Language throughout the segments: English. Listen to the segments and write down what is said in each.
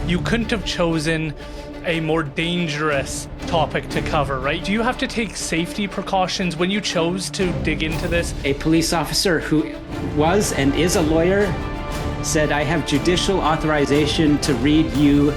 you couldn't have chosen a more dangerous topic to cover, right? Do you have to take safety precautions when you chose to dig into this? A police officer who was and is a lawyer said, I have judicial authorization to read you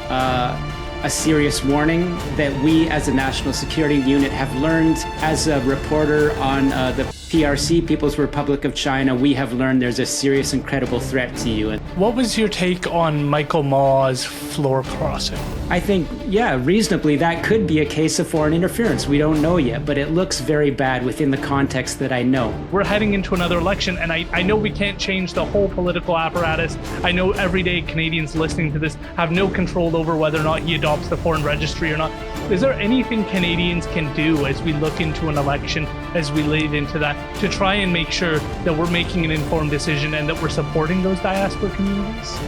a serious warning that we as a national security unit have learned. As a reporter on the PRC, People's Republic of China, we have learned there's a serious and credible threat to you. What was your take on Michael Ma's floor crossing? I think, yeah, reasonably, that could be a case of foreign interference. We don't know yet, but it looks very bad within the context that I know. We're heading into another election, and I know we can't change the whole political apparatus. I know everyday Canadians listening to this have no control over whether or not he adopts the foreign registry or not. Is there anything Canadians can do as we look into an election, as we lead into that, to try and make sure that we're making an informed decision and that we're supporting those diaspora communities?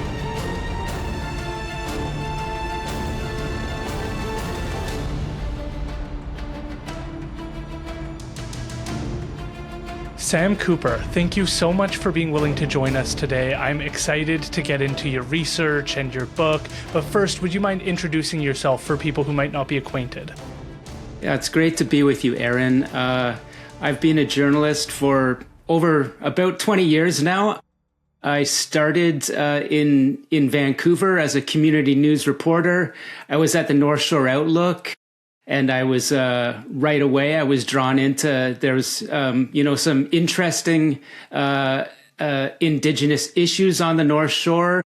Sam Cooper, thank you so much for being willing to join us today. I'm excited to get into your research and your book, but first, would you mind introducing yourself for people who might not be acquainted? Yeah, it's great to be with you, Aaron. I've been a journalist for over about 20 years now. I started in Vancouver as a community news reporter. I was at the North Shore Outlook. And I was right away, I was drawn into, there was, some interesting Indigenous issues on the North Shore.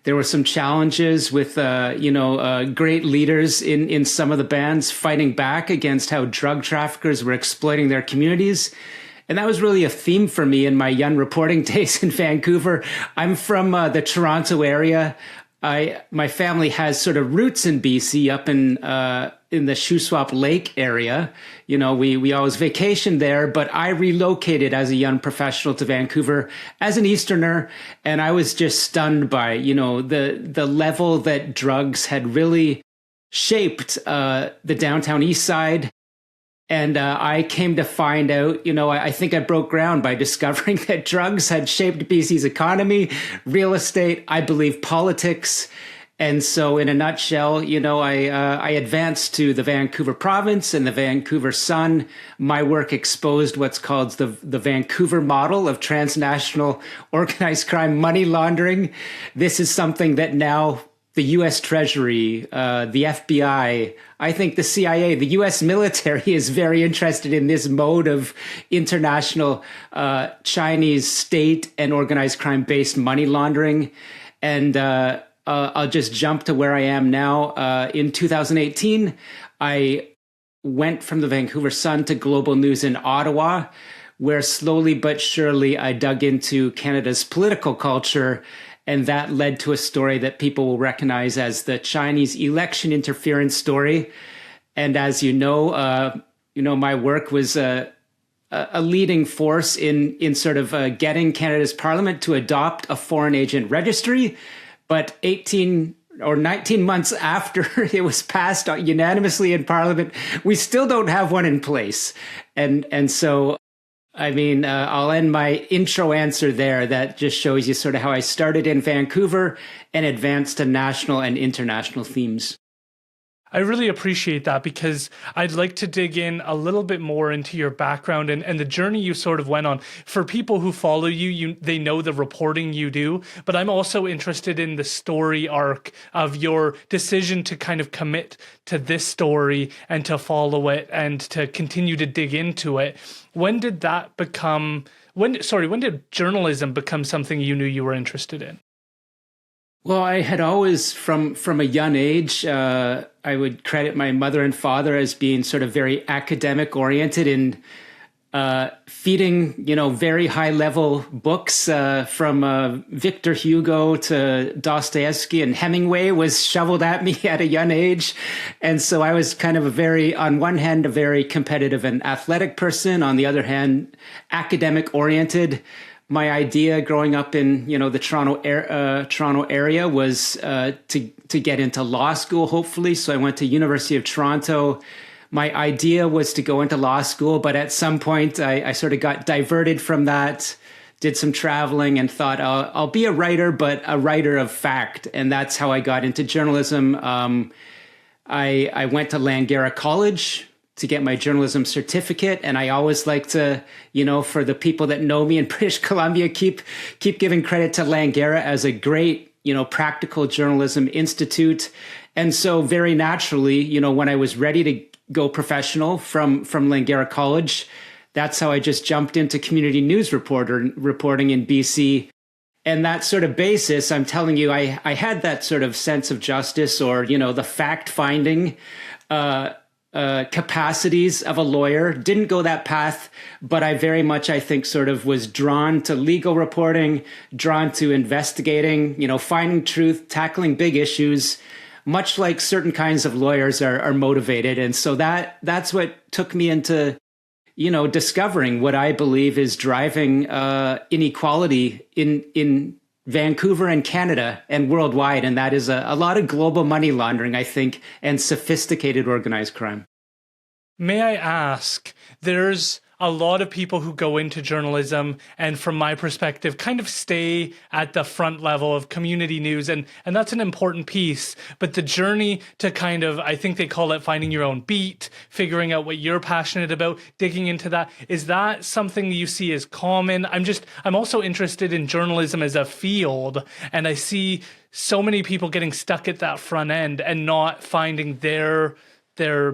There were some challenges with, great leaders in some of the bands fighting back against how drug traffickers were exploiting their communities. And that was really a theme for me in my young reporting days in Vancouver. I'm from the Toronto area. My family has sort of roots in BC up in the Shuswap Lake area. You know, we always vacationed there, but I relocated as a young professional to Vancouver as an Easterner. And I was just stunned by, the level that drugs had really shaped the downtown East Side. And I came to find out, I think I broke ground by discovering that drugs had shaped BC's economy, real estate, I believe politics. And so in a nutshell, I advanced to the Vancouver province and the Vancouver Sun. My work exposed what's called the Vancouver model of transnational organized crime money laundering. This is something that now the U.S. Treasury, the FBI, I think the CIA, the U.S. military is very interested in this mode of international Chinese state and organized crime-based money laundering. And I'll just jump to where I am now. In 2018, I went from the Vancouver Sun to Global News in Ottawa, where slowly but surely I dug into Canada's political culture. And that led to a story that people will recognize as the Chinese election interference story. And as you know, my work was a leading force in sort of getting Canada's Parliament to adopt a foreign agent registry. But 18 or 19 months after it was passed unanimously in Parliament, we still don't have one in place. And so, I'll end my intro answer there. That just shows you sort of how I started in Vancouver and advanced to national and international themes. I really appreciate that, because I'd like to dig in a little bit more into your background and the journey you sort of went on. For people who follow you, they know the reporting you do, but I'm also interested in the story arc of your decision to kind of commit to this story and to follow it and to continue to dig into it. When did journalism become something you knew you were interested in? Well, I had always, from a young age, I would credit my mother and father as being sort of very academic oriented in feeding, very high level books from Victor Hugo to Dostoevsky and Hemingway was shoveled at me at a young age. And so I was kind of on one hand, a very competitive and athletic person. On the other hand, academic oriented. My idea growing up in, the Toronto area was to get into law school, hopefully. So I went to University of Toronto. My idea was to go into law school, but at some point I sort of got diverted from that did some traveling and thought I'll be a writer, but a writer of fact. And that's how I got into journalism. I went to Langara College to get my journalism certificate. And I always like to, for the people that know me in British Columbia, keep giving credit to Langara as a great, practical journalism institute. And so very naturally, when I was ready to go professional from Langara College, that's how I just jumped into community news reporting in BC. And that sort of basis, I'm telling you, I had that sort of sense of justice or, the fact finding capacities of a lawyer. Didn't go that path, but I very much, I think, sort of was drawn to legal reporting, drawn to investigating, finding truth, tackling big issues, much like certain kinds of lawyers are motivated. And so that's what took me into, discovering what I believe is driving inequality in Vancouver and Canada and worldwide. And that is a lot of global money laundering, I think, and sophisticated organized crime. May I ask, there's a lot of people who go into journalism and from my perspective kind of stay at the front level of community news and that's an important piece, but the journey to kind of, I think they call it finding your own beat, figuring out what you're passionate about, digging into that, is that something you see as common? I'm also interested in journalism as a field, and I see so many people getting stuck at that front end and not finding their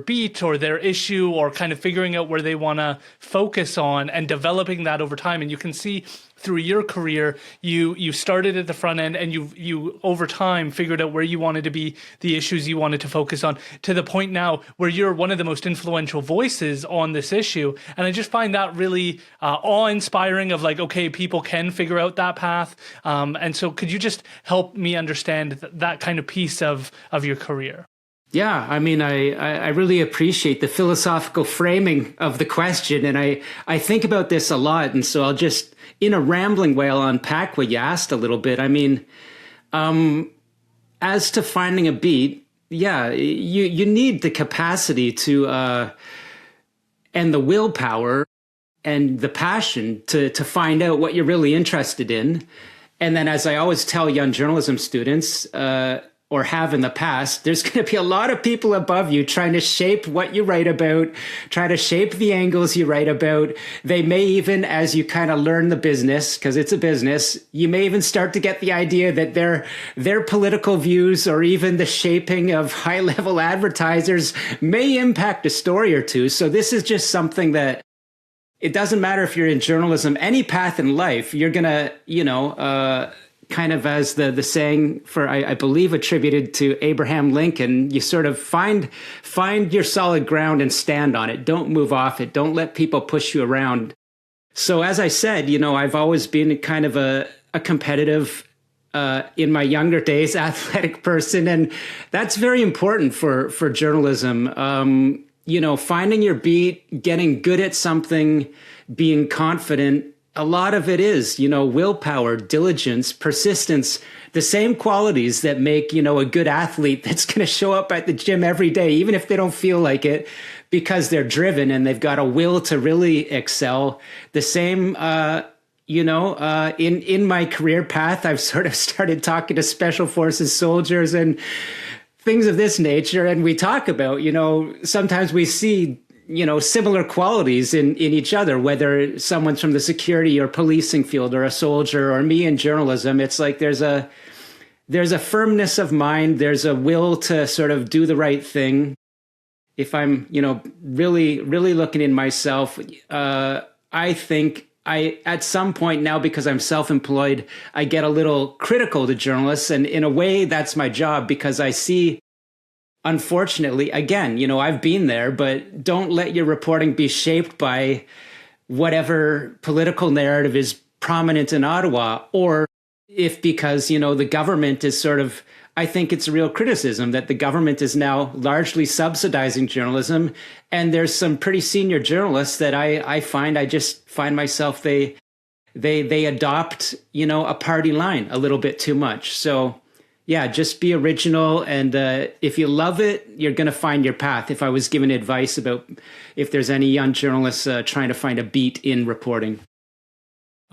beat or their issue or kind of figuring out where they want to focus on and developing that over time. And you can see through your career, you started at the front end and you over time figured out where you wanted to be, the issues you wanted to focus on, to the point now where you're one of the most influential voices on this issue. And I just find that really awe-inspiring of like, okay, people can figure out that path. And so could you just help me understand that kind of piece of your career? Yeah, I mean, I really appreciate the philosophical framing of the question. And I think about this a lot. And so I'll just, in a rambling way, I'll unpack what you asked a little bit. I mean, as to finding a beat, yeah, you need the capacity to, and the willpower and the passion to find out what you're really interested in. And then, as I always tell young journalism students, or have in the past, there's going to be a lot of people above you trying to shape what you write about, try to shape the angles you write about. They may even, as you kind of learn the business, because it's a business, you may even start to get the idea that their political views or even the shaping of high-level advertisers may impact a story or two. So this is just something that it doesn't matter if you're in journalism, any path in life, you're going to, kind of as the saying for, I believe, attributed to Abraham Lincoln, you sort of find your solid ground and stand on it. Don't move off it. Don't let people push you around. So as I said, I've always been kind of a competitive, in my younger days, athletic person. And that's very important for journalism. Finding your beat, getting good at something, being confident. A lot of it is, willpower, diligence, persistence, the same qualities that make, a good athlete that's going to show up at the gym every day, even if they don't feel like it, because they're driven and they've got a will to really excel. The same, in my career path, I've sort of started talking to special forces soldiers and things of this nature. And we talk about, sometimes we see similar qualities in each other, whether someone's from the security or policing field or a soldier or me in journalism. It's like there's a firmness of mind. There's a will to sort of do the right thing. If I'm, really, really looking in myself, I think at some point now, because I'm self-employed, I get a little critical to journalists. And in a way, that's my job, because I see, unfortunately, again, I've been there, but don't let your reporting be shaped by whatever political narrative is prominent in Ottawa, or if because, the government is sort of, I think it's a real criticism that the government is now largely subsidizing journalism. And there's some pretty senior journalists that I just find myself, they adopt, a party line a little bit too much. So yeah, just be original. And if you love it, you're going to find your path. If I was given advice about if there's any young journalists trying to find a beat in reporting.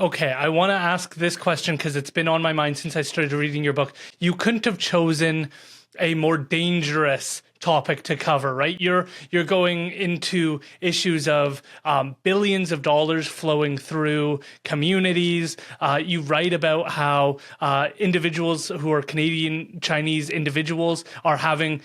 Okay, I want to ask this question because it's been on my mind since I started reading your book. You couldn't have chosen a more dangerous topic to cover, right? You're going into issues of billions of dollars flowing through communities. You write about how individuals who are Canadian Chinese individuals are having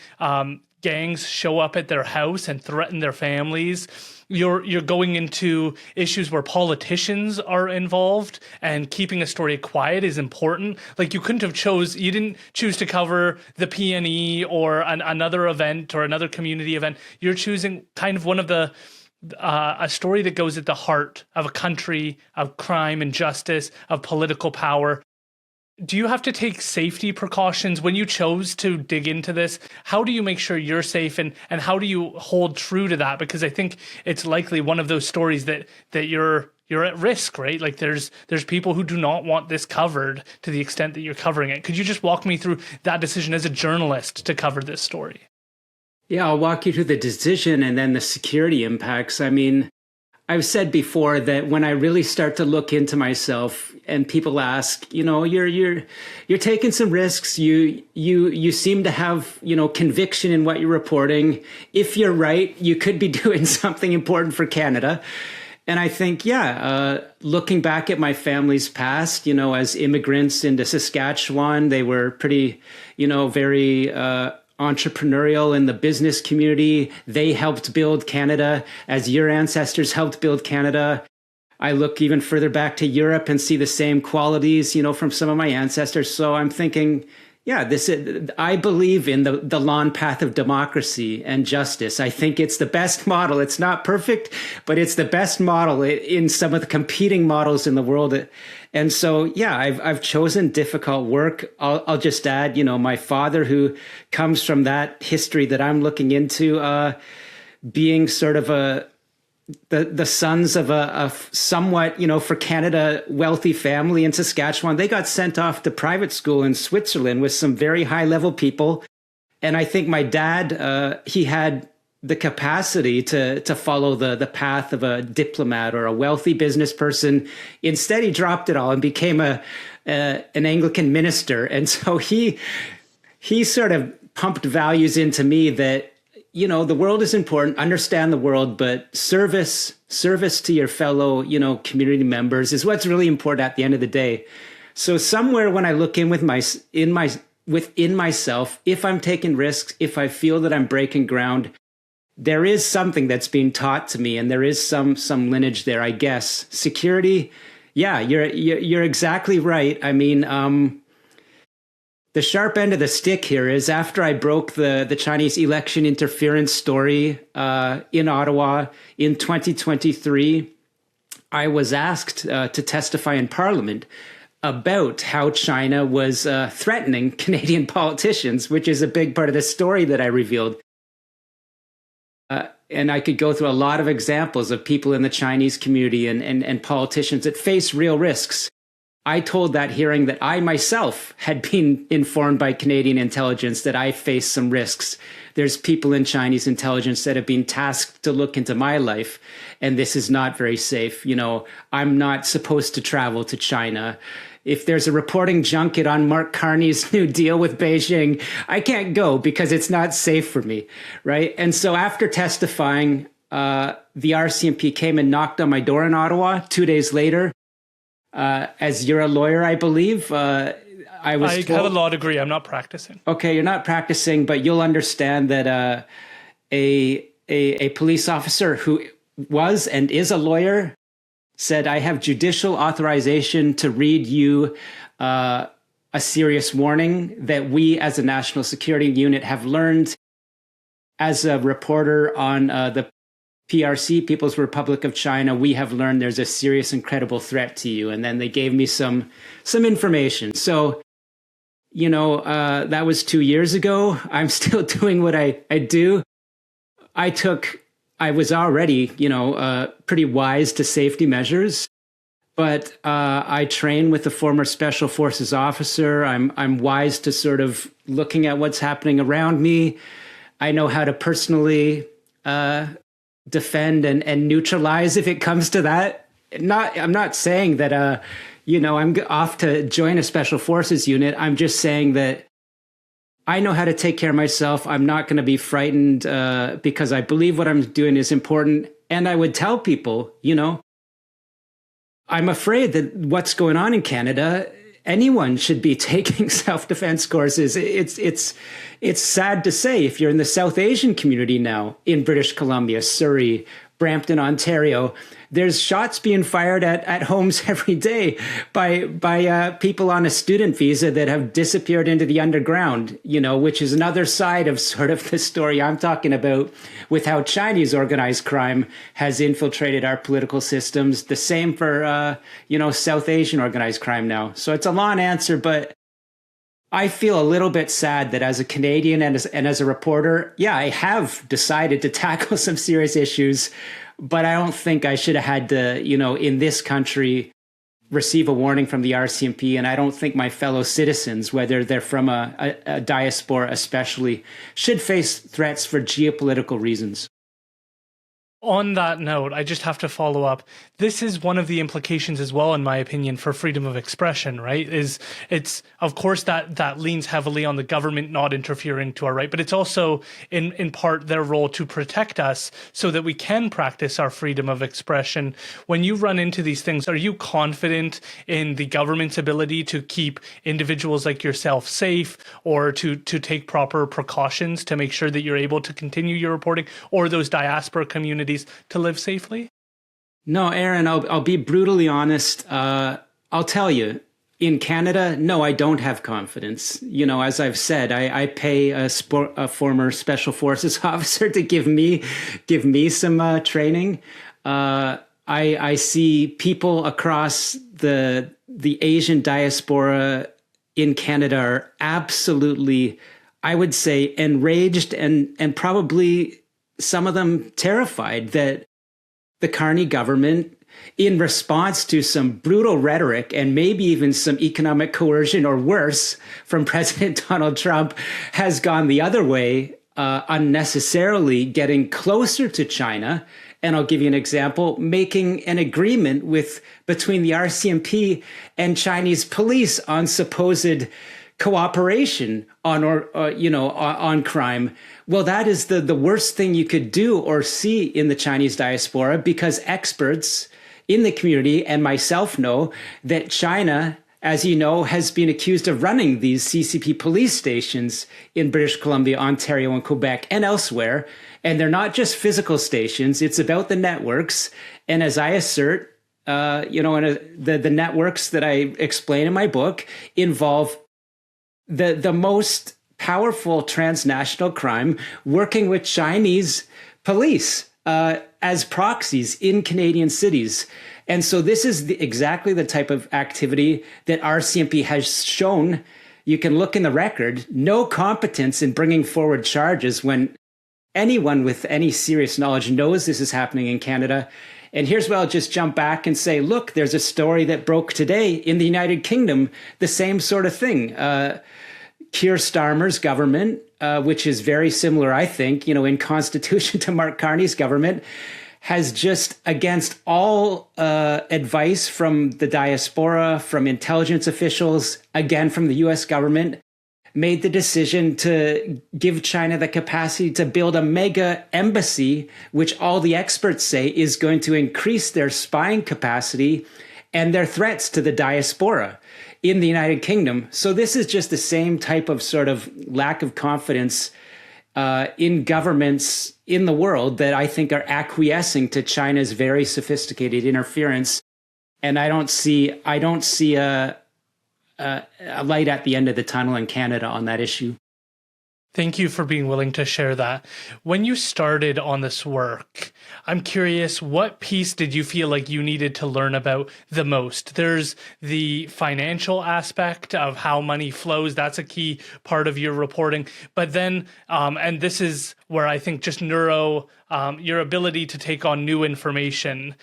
gangs show up at their house and threaten their families. You're going into issues where politicians are involved, and keeping a story quiet is important. Like, you didn't choose to cover the PNE or another event or another community event. You're choosing kind of one of the a story that goes at the heart of a country, of crime and justice, of political power. Do you have to take safety precautions when you chose to dig into this? How do you make sure you're safe, and how do you hold true to that? Because I think it's likely one of those stories that you're at risk, right? Like, there's people who do not want this covered to the extent that you're covering it. Could you just walk me through that decision as a journalist to cover this story? Yeah, I'll walk you through the decision and then the security impacts. I mean, I've said before that when I really start to look into myself and people ask, you're taking some risks. You seem to have, conviction in what you're reporting. If you're right, you could be doing something important for Canada. And I think, looking back at my family's past, as immigrants into Saskatchewan, they were pretty, very entrepreneurial in the business community. They helped build Canada as your ancestors helped build Canada. I look even further back to Europe and see the same qualities, from some of my ancestors. So I'm thinking, I believe in the long path of democracy and justice. I think it's the best model. It's not perfect, but it's the best model in some of the competing models in the world. And so, I've chosen difficult work. I'll just add, my father, who comes from that history that I'm looking into, being sort of the sons of a somewhat, for Canada, wealthy family in Saskatchewan. They got sent off to private school in Switzerland with some very high level people. And I think my dad, he had the capacity to follow the path of a diplomat or a wealthy business person. Instead, he dropped it all and became an Anglican minister. And so he sort of pumped values into me that, the world is important, understand the world, but service to your fellow, community members is what's really important at the end of the day. So somewhere when I look within myself, if I'm taking risks, if I feel that I'm breaking ground, there is something that's being taught to me, and there is some lineage there, I guess. Security, you're exactly right. I mean, the sharp end of the stick here is after I broke the Chinese election interference story in Ottawa in 2023, I was asked to testify in Parliament about how China was threatening Canadian politicians, which is a big part of the story that I revealed. And I could go through a lot of examples of people in the Chinese community and politicians that face real risks. I told that hearing that I myself had been informed by Canadian intelligence that I faced some risks. There's people in Chinese intelligence that have been tasked to look into my life, and this is not very safe. I'm not supposed to travel to China. If there's a reporting junket on Mark Carney's new deal with Beijing, I can't go because it's not safe for me, right? And so after testifying, the RCMP came and knocked on my door in Ottawa 2 days later. As you're a lawyer, I believe, I have a law degree. I'm not practicing. Okay, you're not practicing, but you'll understand that a police officer who was and is a lawyer said, I have judicial authorization to read you a serious warning that we as a national security unit have learned as a reporter on the PRC, People's Republic of China. We have learned there's a serious and credible threat to you. And then they gave me some information. So, that was 2 years ago. I'm still doing what I do. I was already, pretty wise to safety measures, but I train with a former Special Forces officer. I'm wise to sort of looking at what's happening around me. I know how to personally defend and neutralize if it comes to that. I'm not saying that, I'm off to join a special forces unit. I'm just saying that I know how to take care of myself. I'm not going to be frightened because I believe what I'm doing is important. And I would tell people, I'm afraid that what's going on in Canada, anyone should be taking self-defense courses. It's sad to say, if you're in the South Asian community now in British Columbia, Surrey, Brampton, Ontario, there's shots being fired at homes every day by people on a student visa that have disappeared into the underground, which is another side of sort of the story I'm talking about with how Chinese organized crime has infiltrated our political systems. The same for, South Asian organized crime now. So it's a long answer, but I feel a little bit sad that as a Canadian and as a reporter, I have decided to tackle some serious issues, but I don't think I should have had to, in this country, receive a warning from the RCMP. And I don't think my fellow citizens, whether they're from a diaspora especially, should face threats for geopolitical reasons. On that note, I just have to follow up. This is one of the implications as well, in my opinion, for freedom of expression, right? It's of course that leans heavily on the government not interfering to our right, but it's also in part their role to protect us so that we can practice our freedom of expression. When you run into these things, are you confident in the government's ability to keep individuals like yourself safe, or to take proper precautions to make sure that you're able to continue your reporting, or those diaspora communities to live safely? No, Aaron, I'll be brutally honest. I'll tell you, in Canada, no, I don't have confidence. As I've said, I pay a former special forces officer to give me some training. I see people across the Asian diaspora in Canada are absolutely, I would say, enraged and probably some of them terrified that the Carney government, in response to some brutal rhetoric and maybe even some economic coercion or worse from President Donald Trump, has gone the other way, unnecessarily getting closer to China. And I'll give you an example, making an agreement between the RCMP and Chinese police on supposed cooperation on crime. Well, that is the worst thing you could do or see in the Chinese diaspora, because experts in the community and myself know that China, as you know, has been accused of running these CCP police stations in British Columbia, Ontario, and Quebec, and elsewhere. And they're not just physical stations. It's about the networks. And as I assert, the networks that I explain in my book involve the most powerful transnational crime working with Chinese police as proxies in Canadian cities. And so this is exactly the type of activity that RCMP has shown. You can look in the record, no competence in bringing forward charges when anyone with any serious knowledge knows this is happening in Canada. And here's where I'll just jump back and say, look, there's a story that broke today in the United Kingdom, the same sort of thing. Keir Starmer's government, which is very similar, I think, in constitution to Mark Carney's government, has just, against all advice from the diaspora, from intelligence officials, again, from the US government, made the decision to give China the capacity to build a mega embassy, which all the experts say is going to increase their spying capacity and their threats to the diaspora in the United Kingdom. So this is just the same type of sort of lack of confidence in governments in the world that I think are acquiescing to China's very sophisticated interference. And I don't see a light at the end of the tunnel in Canada on that issue. Thank you for being willing to share that. When you started on this work, I'm curious, what piece did you feel like you needed to learn about the most? There's the financial aspect of how money flows. That's a key part of your reporting. But then, and this is where I think just your ability to take on new information,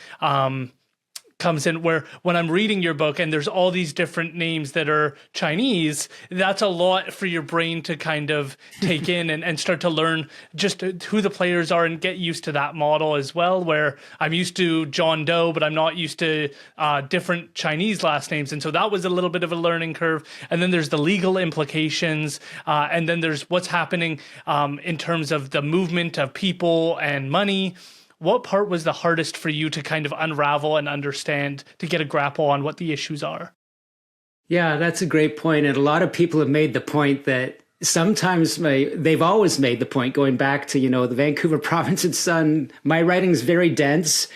comes in, where when I'm reading your book and there's all these different names that are Chinese, that's a lot for your brain to kind of take in and start to learn just who the players are and get used to that model as well, where I'm used to John Doe, but I'm not used to different Chinese last names. And so that was a little bit of a learning curve. And then there's the legal implications. And then there's what's happening in terms of the movement of people and money. What part was the hardest for you to kind of unravel and understand, to get a grapple on what the issues are? Yeah, that's a great point. And a lot of people have made the point that sometimes they've always made the point, going back to, the Vancouver Province and Sun, my writing is very dense.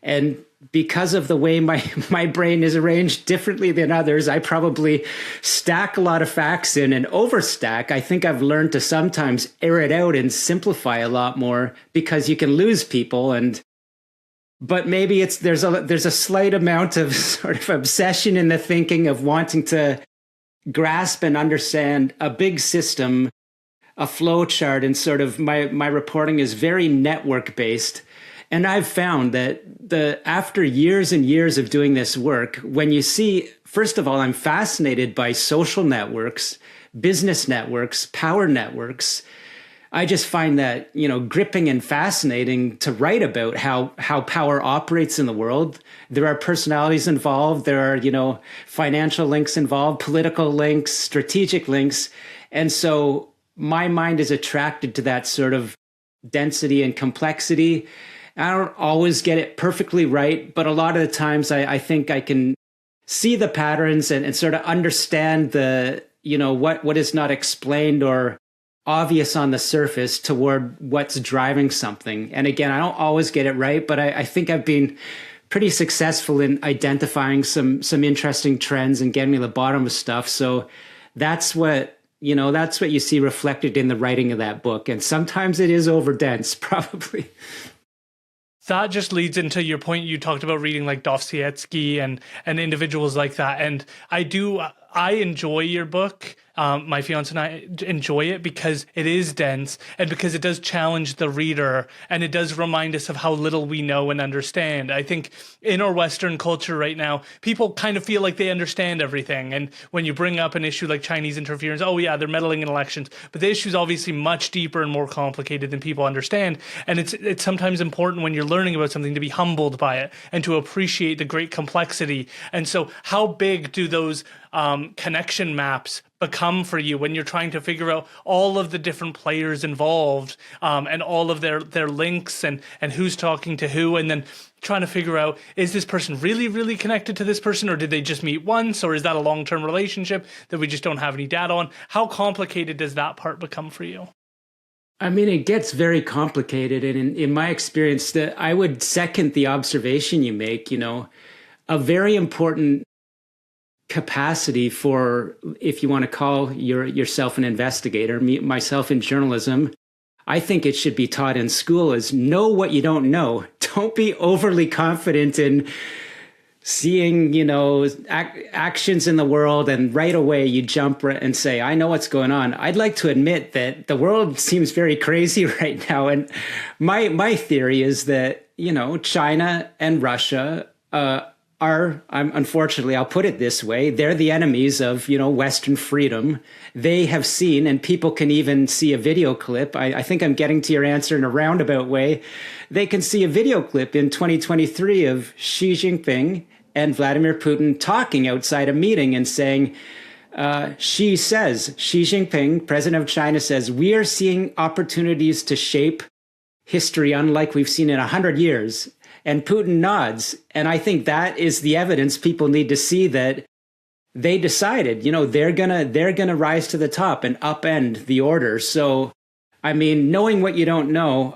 And because of the way my brain is arranged differently than others, I probably stack a lot of facts in and overstack. I think I've learned to sometimes air it out and simplify a lot more, because you can lose people. But maybe there's a slight amount of sort of obsession in the thinking of wanting to grasp and understand a big system, a flow chart, and sort of my reporting is very network based. And I've found that after years and years of doing this work, when you see, first of all, I'm fascinated by social networks, business networks, power networks. I just find that, gripping and fascinating to write about how power operates in the world. There are personalities involved. There are, financial links involved, political links, strategic links. And so my mind is attracted to that sort of density and complexity. I don't always get it perfectly right, but a lot of the times I think I can see the patterns and sort of understand what is not explained or obvious on the surface toward what's driving something. And again, I don't always get it right, but I think I've been pretty successful in identifying some interesting trends and getting to the bottom of stuff. So that's what you see reflected in the writing of that book. And sometimes it is overdense, probably. That just leads into your point. You talked about reading like Dostoevsky and individuals like that. And I enjoy your book. My fiance and I enjoy it because it is dense and because it does challenge the reader, and it does remind us of how little we know and understand. I think in our Western culture right now, people kind of feel like they understand everything. And when you bring up an issue like Chinese interference, oh yeah, they're meddling in elections. But the issue is obviously much deeper and more complicated than people understand. And it's sometimes important when you're learning about something to be humbled by it and to appreciate the great complexity. And so how big do those connection maps become for you when you're trying to figure out all of the different players involved and all of their links and who's talking to who, and then trying to figure out, is this person really, really connected to this person, or did they just meet once, or is that a long-term relationship that we just don't have any data on? How complicated does that part become for you? I mean, it gets very complicated. And in my experience, I would second the observation you make. A very important capacity for, if you want to call yourself an investigator, myself in journalism, I think it should be taught in school, is know what you don't know. Don't be overly confident in seeing, actions in the world and right away you jump and say, I know what's going on. I'd like to admit that the world seems very crazy right now. And my theory is that, China and Russia unfortunately, I'll put it this way, they're the enemies of, Western freedom. They have seen, and people can even see a video clip. I think I'm getting to your answer in a roundabout way. They can see a video clip in 2023 of Xi Jinping and Vladimir Putin talking outside a meeting and saying, Xi Jinping, president of China, says, we are seeing opportunities to shape history unlike we've seen in 100 years. And Putin nods. And I think that is the evidence people need to see that they decided, they're gonna rise to the top and upend the order. So, I mean, knowing what you don't know,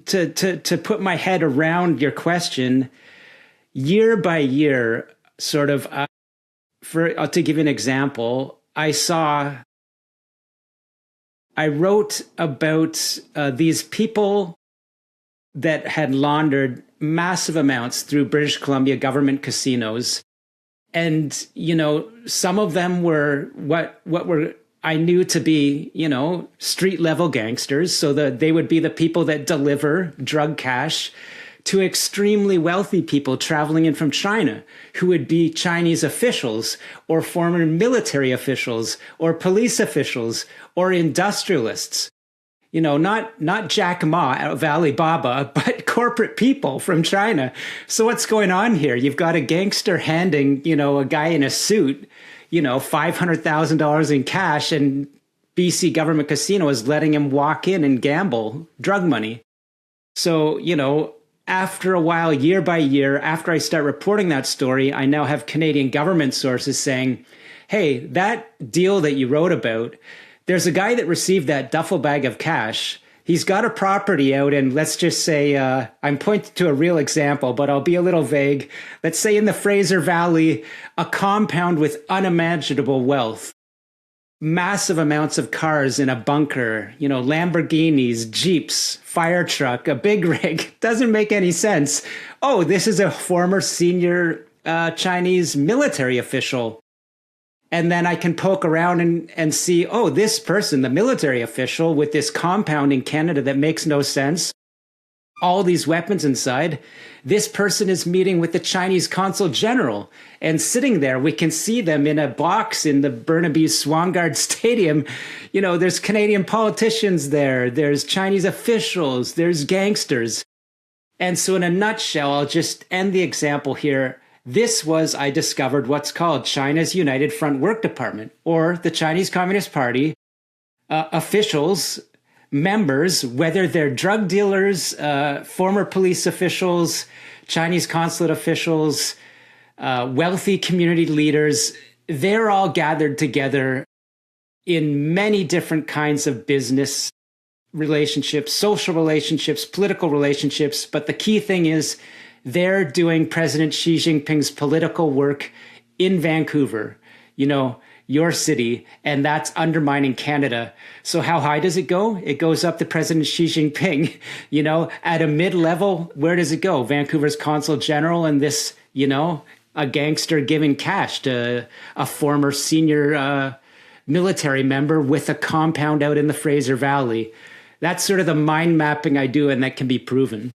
to put my head around your question, year by year, sort of, to give you an example, I wrote about these people that had laundered massive amounts through British Columbia government casinos. And, some of them were what were I knew to be, street level gangsters. So they would be the people that deliver drug cash to extremely wealthy people traveling in from China, who would be Chinese officials or former military officials or police officials or industrialists. Not Jack Ma of Alibaba, but corporate people from China. So what's going on here? You've got a gangster handing, a guy in a suit, $500,000 in cash, and BC Government Casino is letting him walk in and gamble drug money. So, after a while, year by year, after I start reporting that story, I now have Canadian government sources saying, hey, that deal that you wrote about, there's a guy that received that duffel bag of cash. He's got a property out in, let's just say, I'm pointing to a real example, but I'll be a little vague. Let's say in the Fraser Valley, a compound with unimaginable wealth. Massive amounts of cars in a bunker, Lamborghinis, Jeeps, fire truck, a big rig. Doesn't make any sense. Oh, this is a former senior Chinese military official. And then I can poke around and see, oh, this person, the military official with this compound in Canada that makes no sense, all these weapons inside, this person is meeting with the Chinese consul general. And sitting there, we can see them in a box in the Burnaby Swangard Stadium. There's Canadian politicians there, there's Chinese officials, there's gangsters. And so in a nutshell, I'll just end the example here. This was, I discovered, what's called China's United Front Work Department, or the Chinese Communist Party officials, members, whether they're drug dealers, former police officials, Chinese consulate officials, wealthy community leaders, they're all gathered together in many different kinds of business relationships, social relationships, political relationships. But the key thing is, they're doing President Xi Jinping's political work in Vancouver, your city, and that's undermining Canada. So how high does it go? It goes up to President Xi Jinping, at a mid-level. Where does it go? Vancouver's consul general and this, a gangster giving cash to a former senior military member with a compound out in the Fraser Valley. That's sort of the mind mapping I do, and that can be proven.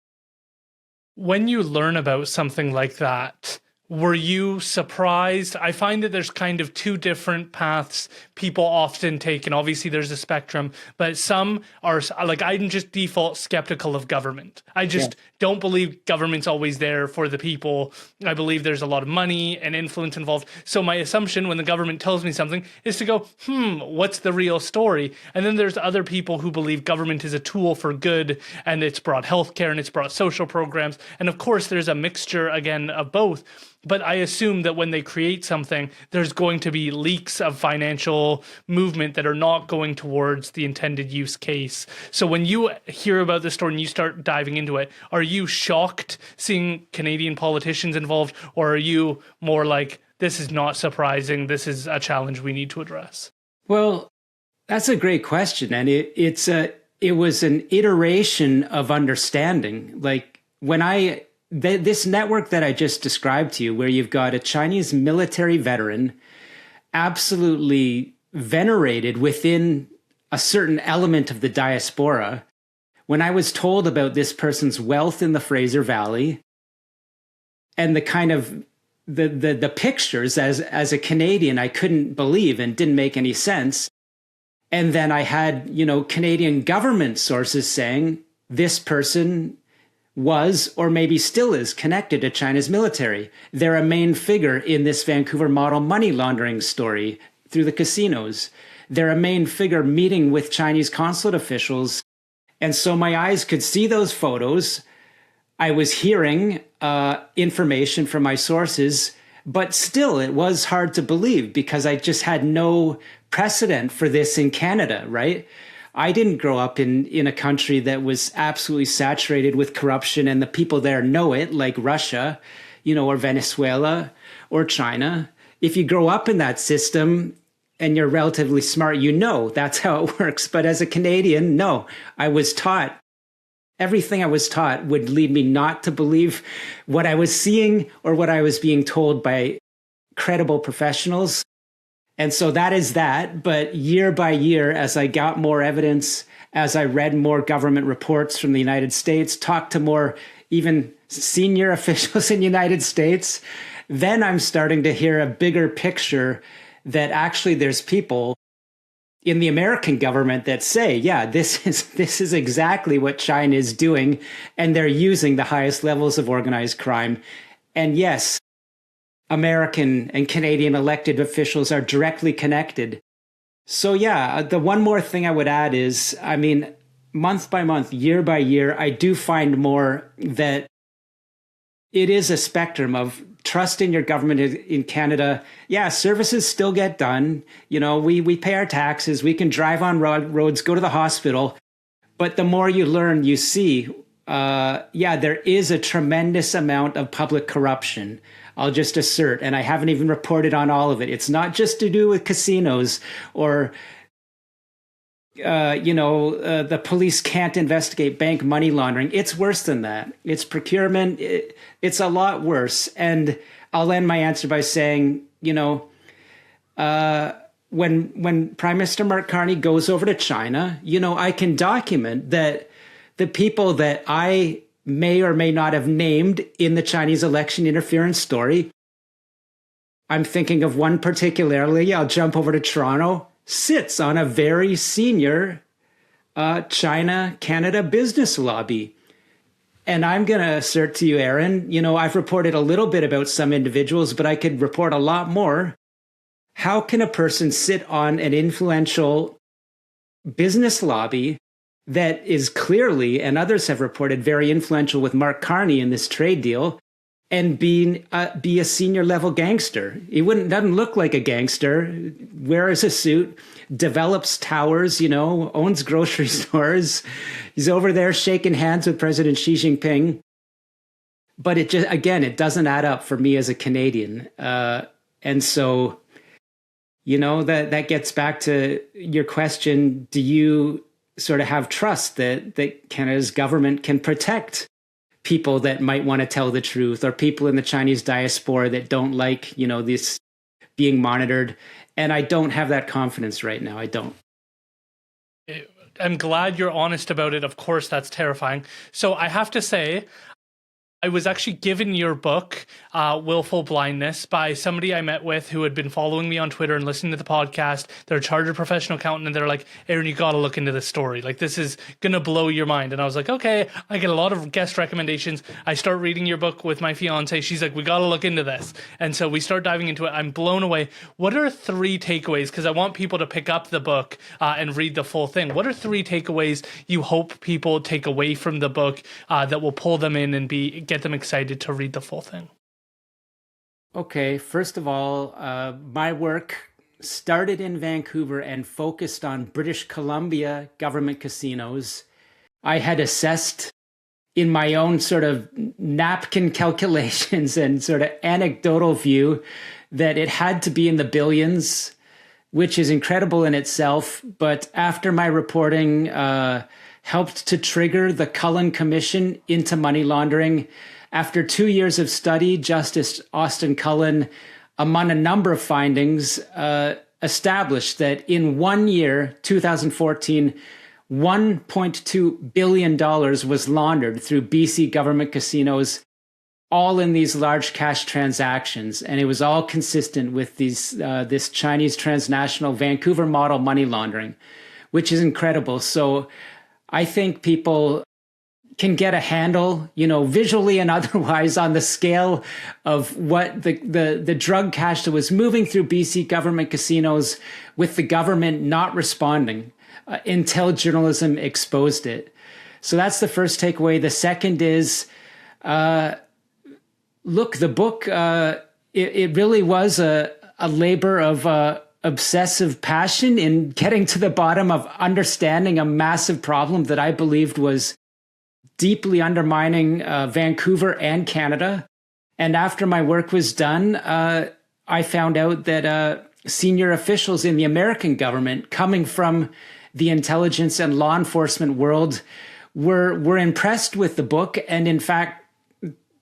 When you learn about something like that, were you surprised? I find that there's kind of two different paths people often take, and obviously there's a spectrum, but some are like, I'm just default skeptical of government. I just don't believe government's always there for the people. I believe there's a lot of money and influence involved. So my assumption when the government tells me something is to go, what's the real story? And then there's other people who believe government is a tool for good, and it's brought healthcare and it's brought social programs. And of course, there's a mixture, again, of both. But I assume that when they create something, there's going to be leaks of financial movement that are not going towards the intended use case. So when you hear about this story and you start diving into it, are you shocked seeing Canadian politicians involved? Or are you more like, this is not surprising, this is a challenge we need to address? Well, that's a great question. And it was an iteration of understanding. Like when this network that I just described to you, where you've got a Chinese military veteran, absolutely venerated within a certain element of the diaspora. When I was told about this person's wealth in the Fraser Valley and the kind of the pictures as a Canadian, I couldn't believe and didn't make any sense. And then I had, Canadian government sources saying this person was, or maybe still is, connected to China's military. They're a main figure in this Vancouver model money laundering story through the casinos. They're a main figure meeting with Chinese consulate officials. And so my eyes could see those photos. I was hearing information from my sources, but still it was hard to believe because I just had no precedent for this in Canada, right? I didn't grow up in a country that was absolutely saturated with corruption and the people there know it, like Russia, or Venezuela or China. If you grow up in that system and you're relatively smart, that's how it works. But as a Canadian, no, I was taught, everything I was taught would lead me not to believe what I was seeing or what I was being told by credible professionals. And so that is that. But year by year, as I got more evidence, as I read more government reports from the United States, talked to more even senior officials in the United States, then I'm starting to hear a bigger picture that actually there's people in the American government that say, yeah, this is exactly what China is doing, and they're using the highest levels of organized crime. And yes, American and Canadian elected officials are directly connected. So yeah, the one more thing I would add is, I mean, month by month, year by year, I do find more that it is a spectrum of trust in your government in Canada. Yeah, services still get done. You know, we pay our taxes, we can drive on roads, go to the hospital. But the more you learn, you see, there is a tremendous amount of public corruption. I'll just assert, and I haven't even reported on all of it. It's not just to do with casinos or, the police can't investigate bank money laundering. It's worse than that. It's procurement. It's a lot worse. And I'll end my answer by saying, when Prime Minister Mark Carney goes over to China, I can document that the people that I may or may not have named in the Chinese election interference story, I'm thinking of one particularly, I'll jump over to Toronto, sits on a very senior China-Canada business lobby. And I'm going to assert to you, Aaron, I've reported a little bit about some individuals, but I could report a lot more. How can a person sit on an influential business lobby that is clearly, and others have reported, very influential with Mark Carney in this trade deal, and be a senior level gangster? He doesn't look like a gangster, wears a suit, develops towers, owns grocery stores. He's over there shaking hands with President Xi Jinping. But it doesn't add up for me as a Canadian. And so, that gets back to your question. Do you sort of have trust that Canada's government can protect people that might want to tell the truth, or people in the Chinese diaspora that don't like, this being monitored? And I don't have that confidence right now. I don't. I'm glad you're honest about it. Of course, that's terrifying. So I have to say, I was actually given your book, Willful Blindness, by somebody I met with who had been following me on Twitter and listening to the podcast. They're a chartered professional accountant, and they're like, Aaron, you got to look into this story. Like, this is going to blow your mind. And I was like, okay, I get a lot of guest recommendations. I start reading your book with my fiance. She's like, we got to look into this. And so we start diving into it. I'm blown away. What are 3 takeaways? Because I want people to pick up the book and read the full thing. What are 3 takeaways you hope people take away from the book that will pull them in and get them excited to read the full thing? Okay, first of all, my work started in Vancouver and focused on British Columbia government casinos. I had assessed in my own sort of napkin calculations and sort of anecdotal view that it had to be in the billions, which is incredible in itself. But after my reporting helped to trigger the Cullen Commission into money laundering, after 2 years of study, Justice Austin Cullen, among a number of findings, established that in 1 year, 2014, $1.2 billion was laundered through BC government casinos, all in these large cash transactions. And it was all consistent with this Chinese transnational Vancouver model money laundering, which is incredible. So I think people can get a handle, visually and otherwise, on the scale of what the drug cash that was moving through BC government casinos, with the government not responding until journalism exposed it. So that's the first takeaway. The second is, look, the book, it really was a labor of obsessive passion in getting to the bottom of understanding a massive problem that I believed was deeply undermining Vancouver and Canada. And after my work was done, I found out that senior officials in the American government, coming from the intelligence and law enforcement world, were impressed with the book. And in fact,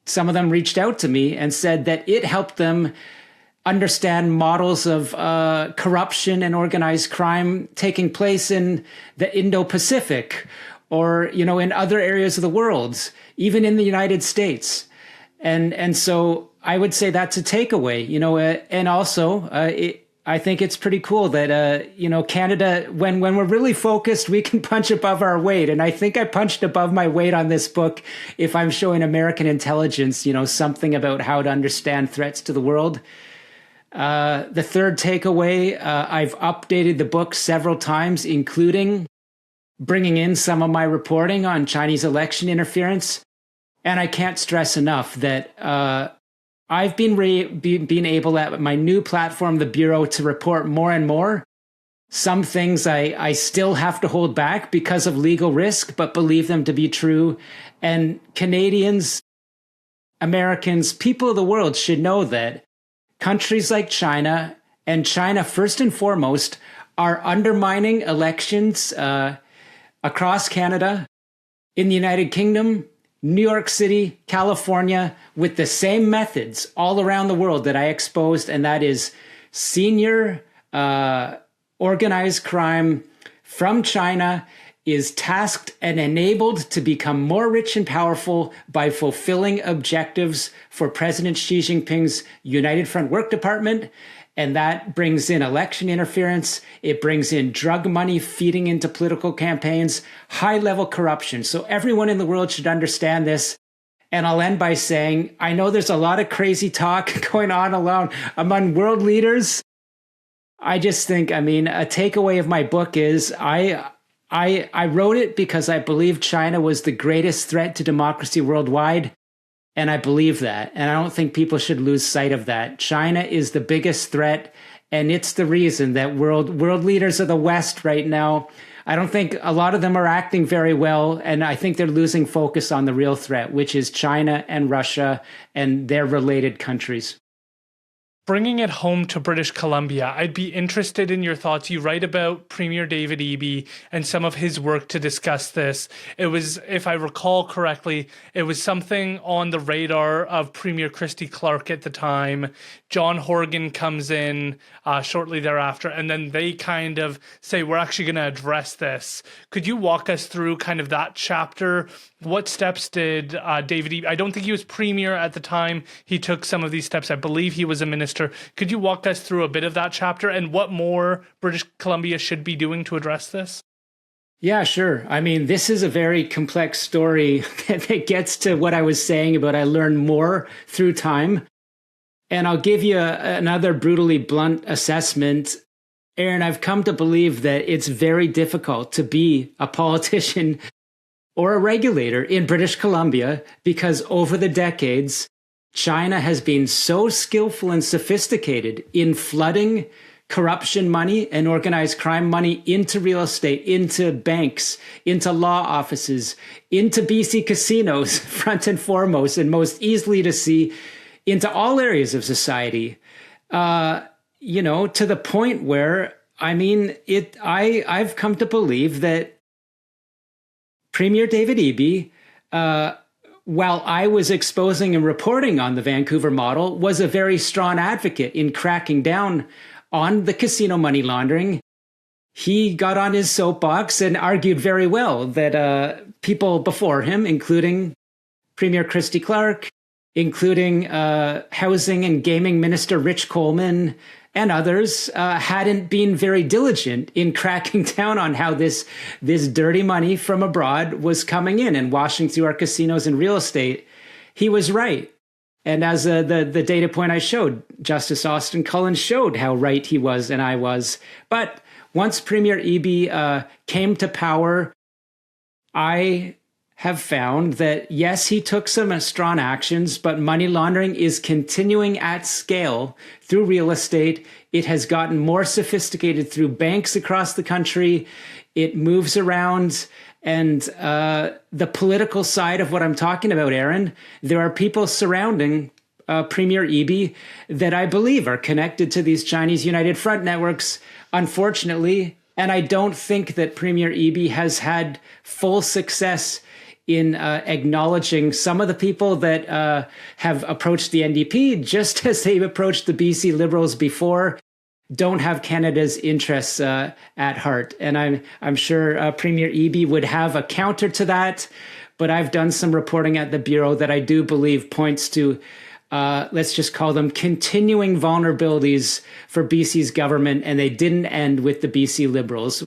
some of them reached out to me and said that it helped them understand models of corruption and organized crime taking place in the Indo-Pacific or, in other areas of the world, even in the United States. And so I would say that's a takeaway, and also I think it's pretty cool that, Canada, when we're really focused, we can punch above our weight. And I think I punched above my weight on this book if I'm showing American intelligence, something about how to understand threats to the world. The third takeaway, I've updated the book several times, including bringing in some of my reporting on Chinese election interference. And I can't stress enough that I've been able at my new platform, the Bureau, to report more and more. Some things I still have to hold back because of legal risk, but believe them to be true. And Canadians, Americans, people of the world should know that countries like China, and China first and foremost, are undermining elections across Canada, in the United Kingdom, New York City, California, with the same methods all around the world that I exposed, and that is senior organized crime from China is tasked and enabled to become more rich and powerful by fulfilling objectives for President Xi Jinping's United Front Work Department. And that brings in election interference. It brings in drug money feeding into political campaigns, high-level corruption. So everyone in the world should understand this. And I'll end by saying, I know there's a lot of crazy talk going on among world leaders. I just think, a takeaway of my book is I wrote it because I believe China was the greatest threat to democracy worldwide. And I believe that. And I don't think people should lose sight of that. China is the biggest threat. And it's the reason that world leaders of the West right now, I don't think a lot of them are acting very well. And I think they're losing focus on the real threat, which is China and Russia and their related countries. Bringing it home to British Columbia, I'd be interested in your thoughts. You write about Premier David Eby and some of his work to discuss this. It was, if I recall correctly, it was something on the radar of Premier Christy Clark at the time. John Horgan comes in shortly thereafter, and then they kind of say, we're actually going to address this. Could you walk us through kind of that chapter? What steps did David Eby, I don't think he was premier at the time he took some of these steps. I believe he was a minister. Could you walk us through a bit of that chapter and what more British Columbia should be doing to address this? Yeah, sure. This is a very complex story that gets to what I was saying about I learned more through time. And I'll give you another brutally blunt assessment. Aaron, I've come to believe that it's very difficult to be a politician or a regulator in British Columbia because over the decades, China has been so skillful and sophisticated in flooding corruption money and organized crime money into real estate, into banks, into law offices, into BC casinos, front and foremost, and most easily to see, into all areas of society, to the point where, I've come to believe that Premier David Eby, while I was exposing and reporting on the Vancouver model, was a very strong advocate in cracking down on the casino money laundering. He got on his soapbox and argued very well that people before him, including Premier Christy Clark, including Housing and Gaming Minister Rich Coleman, and others, hadn't been very diligent in cracking down on how this dirty money from abroad was coming in and washing through our casinos and real estate. He was right. And as the data point I showed, Justice Austin Cullen showed how right he was and I was. But once Premier Eby came to power, I have found that, yes, he took some strong actions, but money laundering is continuing at scale through real estate. It has gotten more sophisticated through banks across the country. It moves around. And the political side of what I'm talking about, Aaron, there are people surrounding Premier Eby that I believe are connected to these Chinese United Front networks, unfortunately. And I don't think that Premier Eby has had full success in acknowledging some of the people that have approached the NDP, just as they've approached the BC Liberals before, don't have Canada's interests at heart. And I'm sure Premier Eby would have a counter to that, but I've done some reporting at the Bureau that I do believe points to, let's just call them continuing vulnerabilities for BC's government, and they didn't end with the BC Liberals.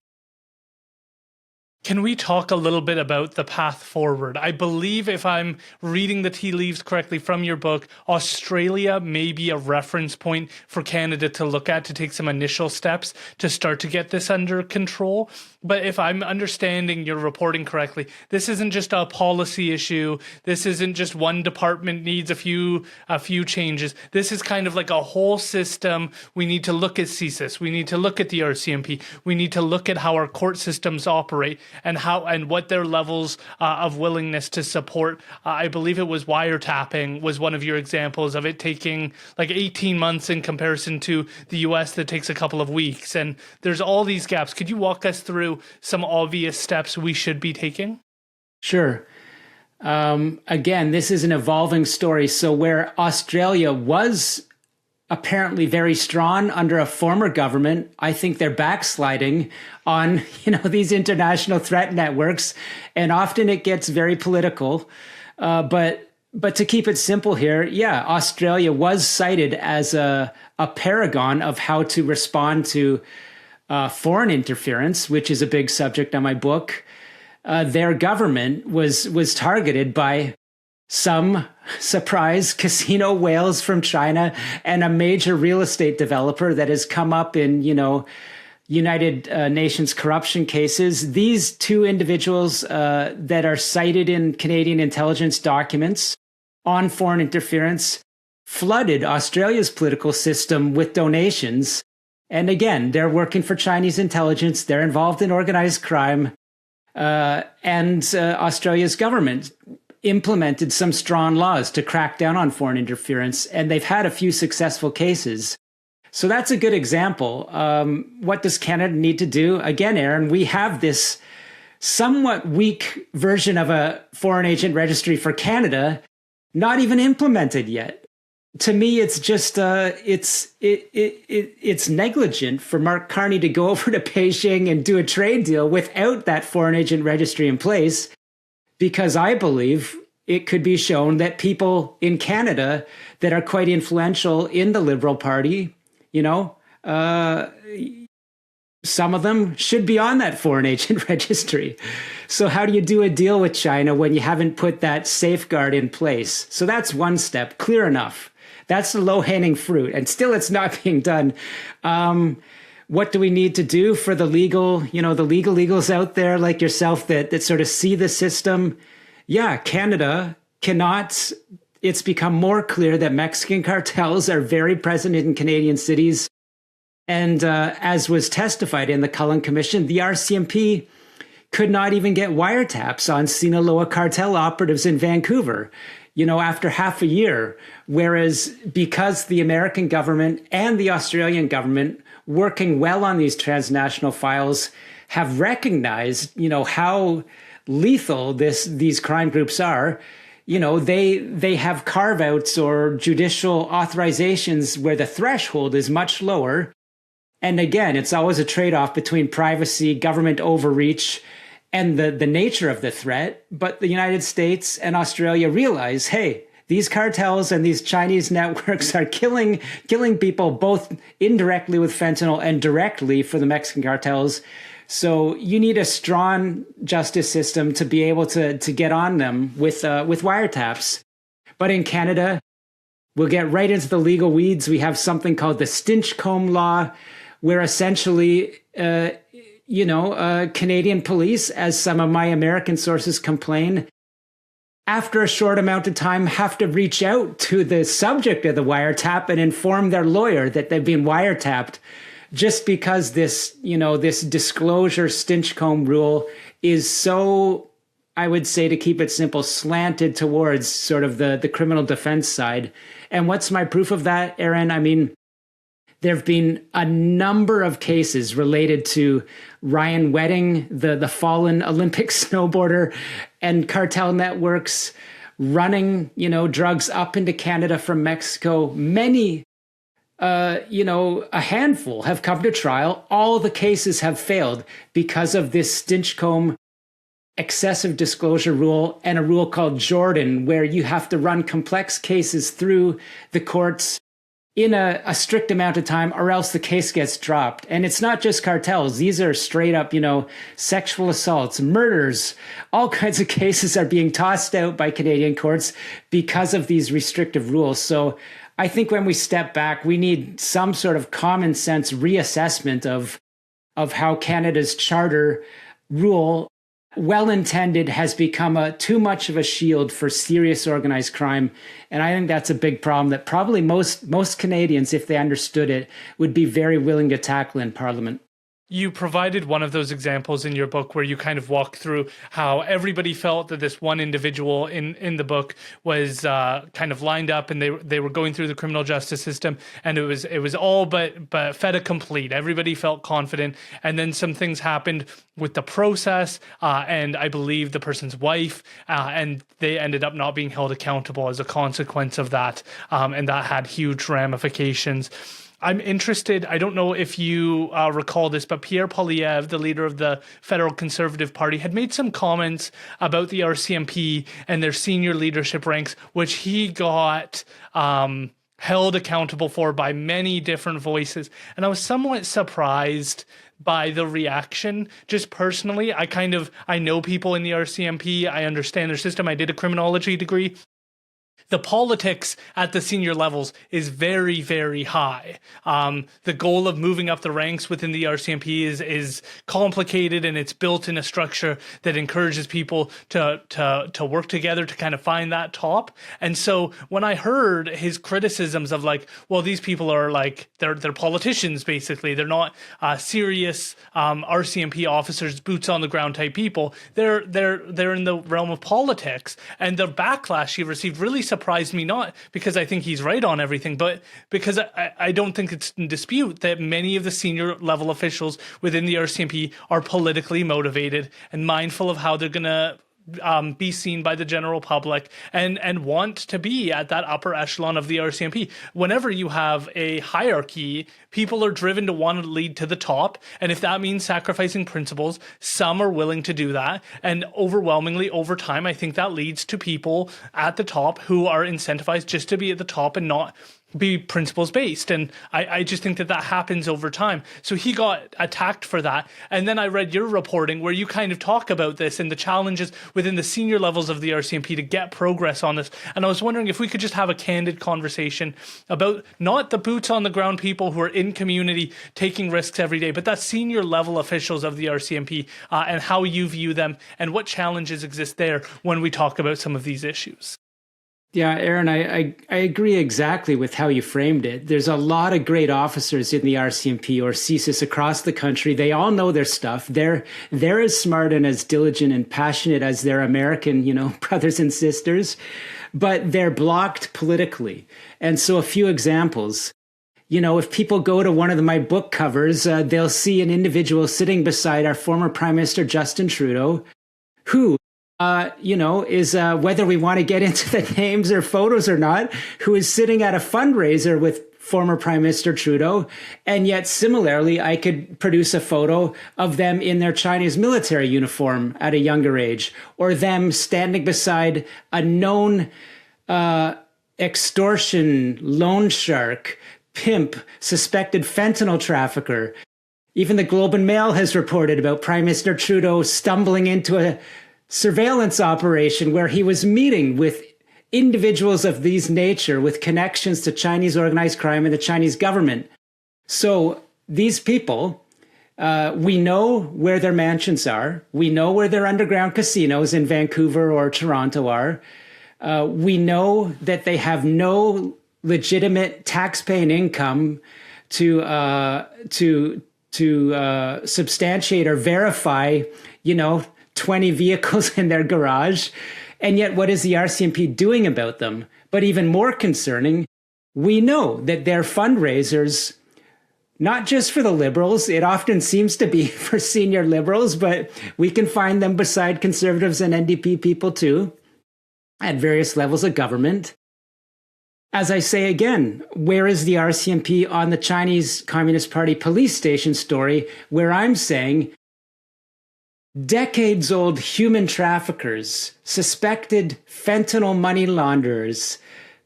Can we talk a little bit about the path forward? I believe, if I'm reading the tea leaves correctly from your book, Australia may be a reference point for Canada to look at to take some initial steps to start to get this under control. But if I'm understanding your reporting correctly, this isn't just a policy issue. This isn't just one department needs a few changes. This is kind of like a whole system. We need to look at CSIS. We need to look at the RCMP. We need to look at how our court systems operate and what their levels of willingness to support. I believe it was wiretapping was one of your examples of it taking like 18 months in comparison to the US that takes a couple of weeks. And there's all these gaps. Could you walk us through some obvious steps we should be taking? Sure. Again, this is an evolving story. So where Australia was apparently very strong under a former government, I think they're backsliding on, these international threat networks, and often it gets very political. But to keep it simple here, Australia was cited as a paragon of how to respond to foreign interference, which is a big subject on my book. Their government was targeted by some surprise casino whales from China and a major real estate developer that has come up in, United Nations corruption cases. These two individuals that are cited in Canadian intelligence documents on foreign interference flooded Australia's political system with donations. And again, they're working for Chinese intelligence. They're involved in organized crime. And Australia's government implemented some strong laws to crack down on foreign interference, and they've had a few successful cases. So that's a good example. What does Canada need to do? Again, Aaron, we have this somewhat weak version of a foreign agent registry for Canada, not even implemented yet. To me, it's just it's negligent for Mark Carney to go over to Beijing and do a trade deal without that foreign agent registry in place, because I believe it could be shown that people in Canada that are quite influential in the Liberal Party, some of them should be on that foreign agent registry. So how do you do a deal with China when you haven't put that safeguard in place? So that's one step, clear enough. That's the low-hanging fruit, and still it's not being done. What do we need to do for the legal, the legals out there like yourself that sort of see the system? Yeah, Canada cannot. It's become more clear that Mexican cartels are very present in Canadian cities. And as was testified in the Cullen Commission, the RCMP could not even get wiretaps on Sinaloa cartel operatives in Vancouver, after half a year. Whereas because the American government and the Australian government working well on these transnational files have recognized, how lethal these crime groups are, they have carve-outs or judicial authorizations where the threshold is much lower. And again, it's always a trade-off between privacy, government overreach, and the nature of the threat. But the United States and Australia realize, hey, these cartels and these Chinese networks are killing people both indirectly with fentanyl and directly for the Mexican cartels. So you need a strong justice system to be able to get on them with wiretaps. But in Canada, we'll get right into the legal weeds. We have something called the Stinchcomb Law, where essentially, Canadian police, as some of my American sources complain, after a short amount of time have to reach out to the subject of the wiretap and inform their lawyer that they've been wiretapped, just because this disclosure Stinchcomb rule is so, I would say, to keep it simple, slanted towards sort of the criminal defense side. And what's my proof of that, Aaron? I mean, There have been a number of cases related to Ryan Wedding, the fallen Olympic snowboarder, and cartel networks running, drugs up into Canada from Mexico. Many, a handful have come to trial. All the cases have failed because of this Stinchcombe excessive disclosure rule and a rule called Jordan, where you have to run complex cases through the courts in a strict amount of time, or else the case gets dropped. And it's not just cartels. These are straight up, sexual assaults, murders, all kinds of cases are being tossed out by Canadian courts because of these restrictive rules. So I think when we step back, we need some sort of common sense reassessment of how Canada's charter rule, well-intended, has become too much of a shield for serious organized crime. And I think that's a big problem that probably most Canadians, if they understood it, would be very willing to tackle in Parliament. You provided one of those examples in your book where you kind of walk through how everybody felt that this one individual in the book was kind of lined up, and they were going through the criminal justice system, and it was all but fait accompli. Everybody felt confident, and then some things happened with the process, and I believe the person's wife, and they ended up not being held accountable as a consequence of that, and that had huge ramifications. I'm interested, I don't know if you recall this, but Pierre Poilievre, the leader of the Federal Conservative Party, had made some comments about the RCMP and their senior leadership ranks, which he got held accountable for by many different voices. And I was somewhat surprised by the reaction. Just personally, I know people in the RCMP, I understand their system, I did a criminology degree. The politics at the senior levels is very, very high. The goal of moving up the ranks within the RCMP is complicated, and it's built in a structure that encourages people to work together to kind of find that top. And so when I heard his criticisms of these people are they're politicians basically. They're not serious RCMP officers, boots on the ground type people. They're in the realm of politics, and the backlash he received really surprised me, not because I think he's right on everything, but because I don't think it's in dispute that many of the senior level officials within the RCMP are politically motivated and mindful of how they're going to be seen by the general public and want to be at that upper echelon of the RCMP. Whenever you have a hierarchy, people are driven to want to lead to the top. And if that means sacrificing principles, some are willing to do that. And overwhelmingly over time, I think that leads to people at the top who are incentivized just to be at the top and not be principles based. And I just think that happens over time. So he got attacked for that. And then I read your reporting where you kind of talk about this and the challenges within the senior levels of the RCMP to get progress on this. And I was wondering if we could just have a candid conversation about not the boots on the ground people who are in community taking risks every day, but that senior level officials of the RCMP and how you view them and what challenges exist there when we talk about some of these issues. Yeah, Aaron, I agree exactly with how you framed it. There's a lot of great officers in the RCMP or CSIS across the country. They all know their stuff. They're as smart and as diligent and passionate as their American, brothers and sisters, but they're blocked politically. And so a few examples. If people go to one of my book covers, they'll see an individual sitting beside our former Prime Minister Justin Trudeau, who is whether we want to get into the names or photos or not, who is sitting at a fundraiser with former Prime Minister Trudeau. And yet similarly, I could produce a photo of them in their Chinese military uniform at a younger age, or them standing beside a known extortion, loan shark, pimp, suspected fentanyl trafficker. Even the Globe and Mail has reported about Prime Minister Trudeau stumbling into a surveillance operation where he was meeting with individuals of these nature with connections to Chinese organized crime and the Chinese government. So these people, we know where their mansions are. We know where their underground casinos in Vancouver or Toronto are. We know that they have no legitimate tax-paying income to substantiate or verify, 20 vehicles in their garage. And yet, what is the RCMP doing about them? But even more concerning, we know that their fundraisers not just for the Liberals. It often seems to be for senior Liberals, but we can find them beside Conservatives and NDP people too, at various levels of government. As I say again, where is the RCMP on the Chinese Communist Party police station story, where I'm saying decades-old human traffickers, suspected fentanyl money launderers,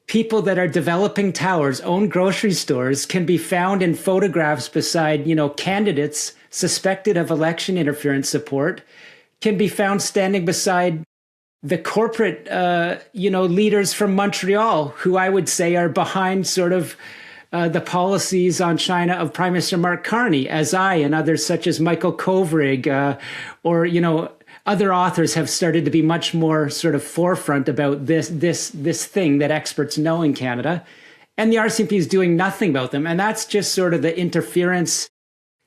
people that are developing towers, own grocery stores, can be found in photographs beside, candidates suspected of election interference support, can be found standing beside the corporate, leaders from Montreal, who I would say are behind sort of the policies on China of Prime Minister Mark Carney, as I and others such as Michael Kovrig or other authors have started to be much more sort of forefront about this thing that experts know in Canada. And the RCMP is doing nothing about them. And that's just sort of the interference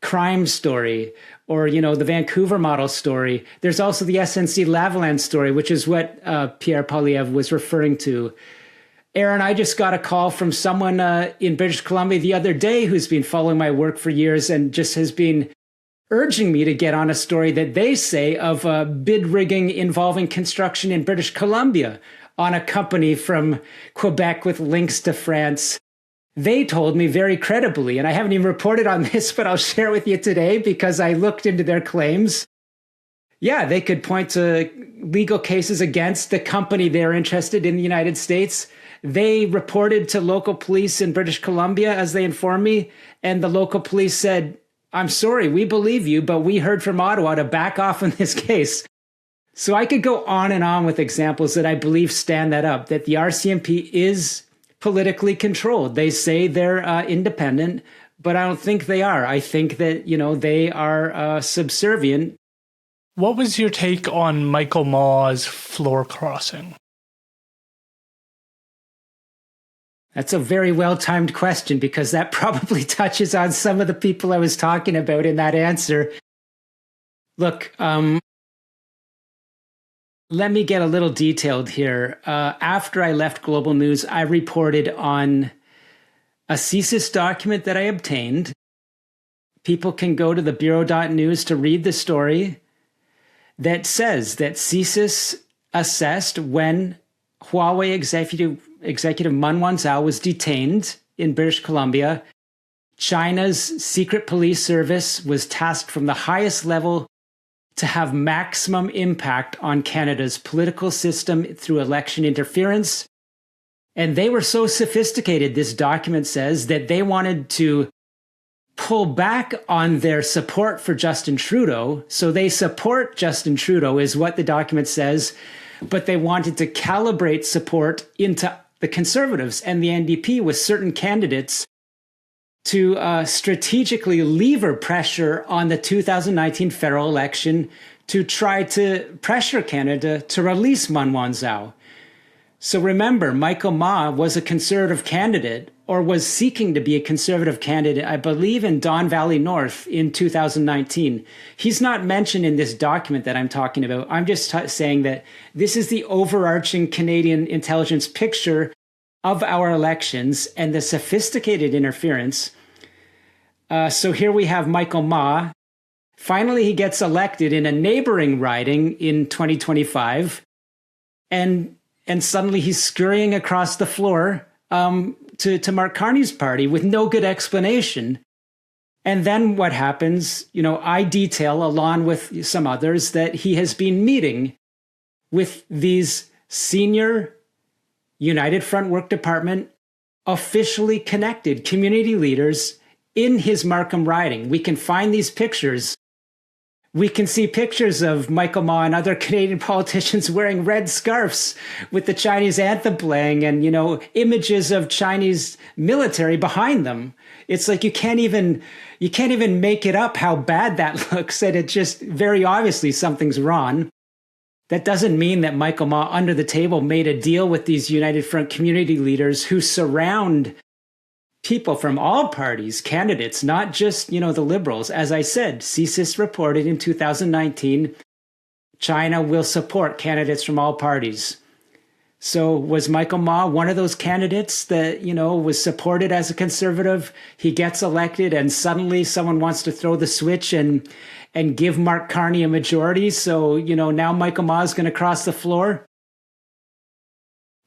crime story, or, the Vancouver model story. There's also the SNC Lavalin story, which is what Pierre Poilievre was referring to. Aaron, I just got a call from someone in British Columbia the other day who's been following my work for years and just has been urging me to get on a story that they say of bid rigging involving construction in British Columbia on a company from Quebec with links to France. They told me very credibly, and I haven't even reported on this, but I'll share with you today because I looked into their claims. Yeah, they could point to legal cases against the company they're interested in the United States. They reported to local police in British Columbia, as they informed me, and the local police said, "I'm sorry, we believe you, but we heard from Ottawa to back off on this case." So I could go on and on with examples that I believe stand that up, that the RCMP is politically controlled. They say they're independent, but I don't think they are. I think that, they are subservient. What was your take on Michael Ma's floor crossing? That's a very well-timed question because that probably touches on some of the people I was talking about in that answer. Look, let me get a little detailed here. After I left Global News, I reported on a CSIS document that I obtained. People can go to the Bureau.news to read the story that says that CSIS assessed when Huawei executive Mun Wanzhou was detained in British Columbia. China's secret police service was tasked from the highest level to have maximum impact on Canada's political system through election interference. And they were so sophisticated, this document says, that they wanted to pull back on their support for Justin Trudeau. So they support Justin Trudeau, is what the document says, but they wanted to calibrate support into the Conservatives and the NDP with certain candidates to strategically lever pressure on the 2019 federal election to try to pressure Canada to release Mun Wanzhou. So remember, Michael Ma was a Conservative candidate, or was seeking to be a Conservative candidate, I believe, in Don Valley North in 2019. He's not mentioned in this document that I'm talking about. I'm just saying that this is the overarching Canadian intelligence picture of our elections and the sophisticated interference. So here we have Michael Ma. Finally, he gets elected in a neighboring riding in 2025. And suddenly he's scurrying across the floor to Mark Carney's party with no good explanation. And then what happens, I detail, along with some others, that he has been meeting with these senior United Front Work Department officially connected community leaders in his Markham riding. We can find these pictures. We can see pictures of Michael Ma and other Canadian politicians wearing red scarves with the Chinese anthem playing and, images of Chinese military behind them. It's like you can't even make it up how bad that looks, and it just very obviously something's wrong. That doesn't mean that Michael Ma under the table made a deal with these United Front community leaders who surround people from all parties, candidates, not just, the Liberals. As I said, CSIS reported in 2019, China will support candidates from all parties. So was Michael Ma one of those candidates that, was supported as a conservative? He gets elected and suddenly someone wants to throw the switch and give Mark Carney a majority. So, now Michael Ma is going to cross the floor.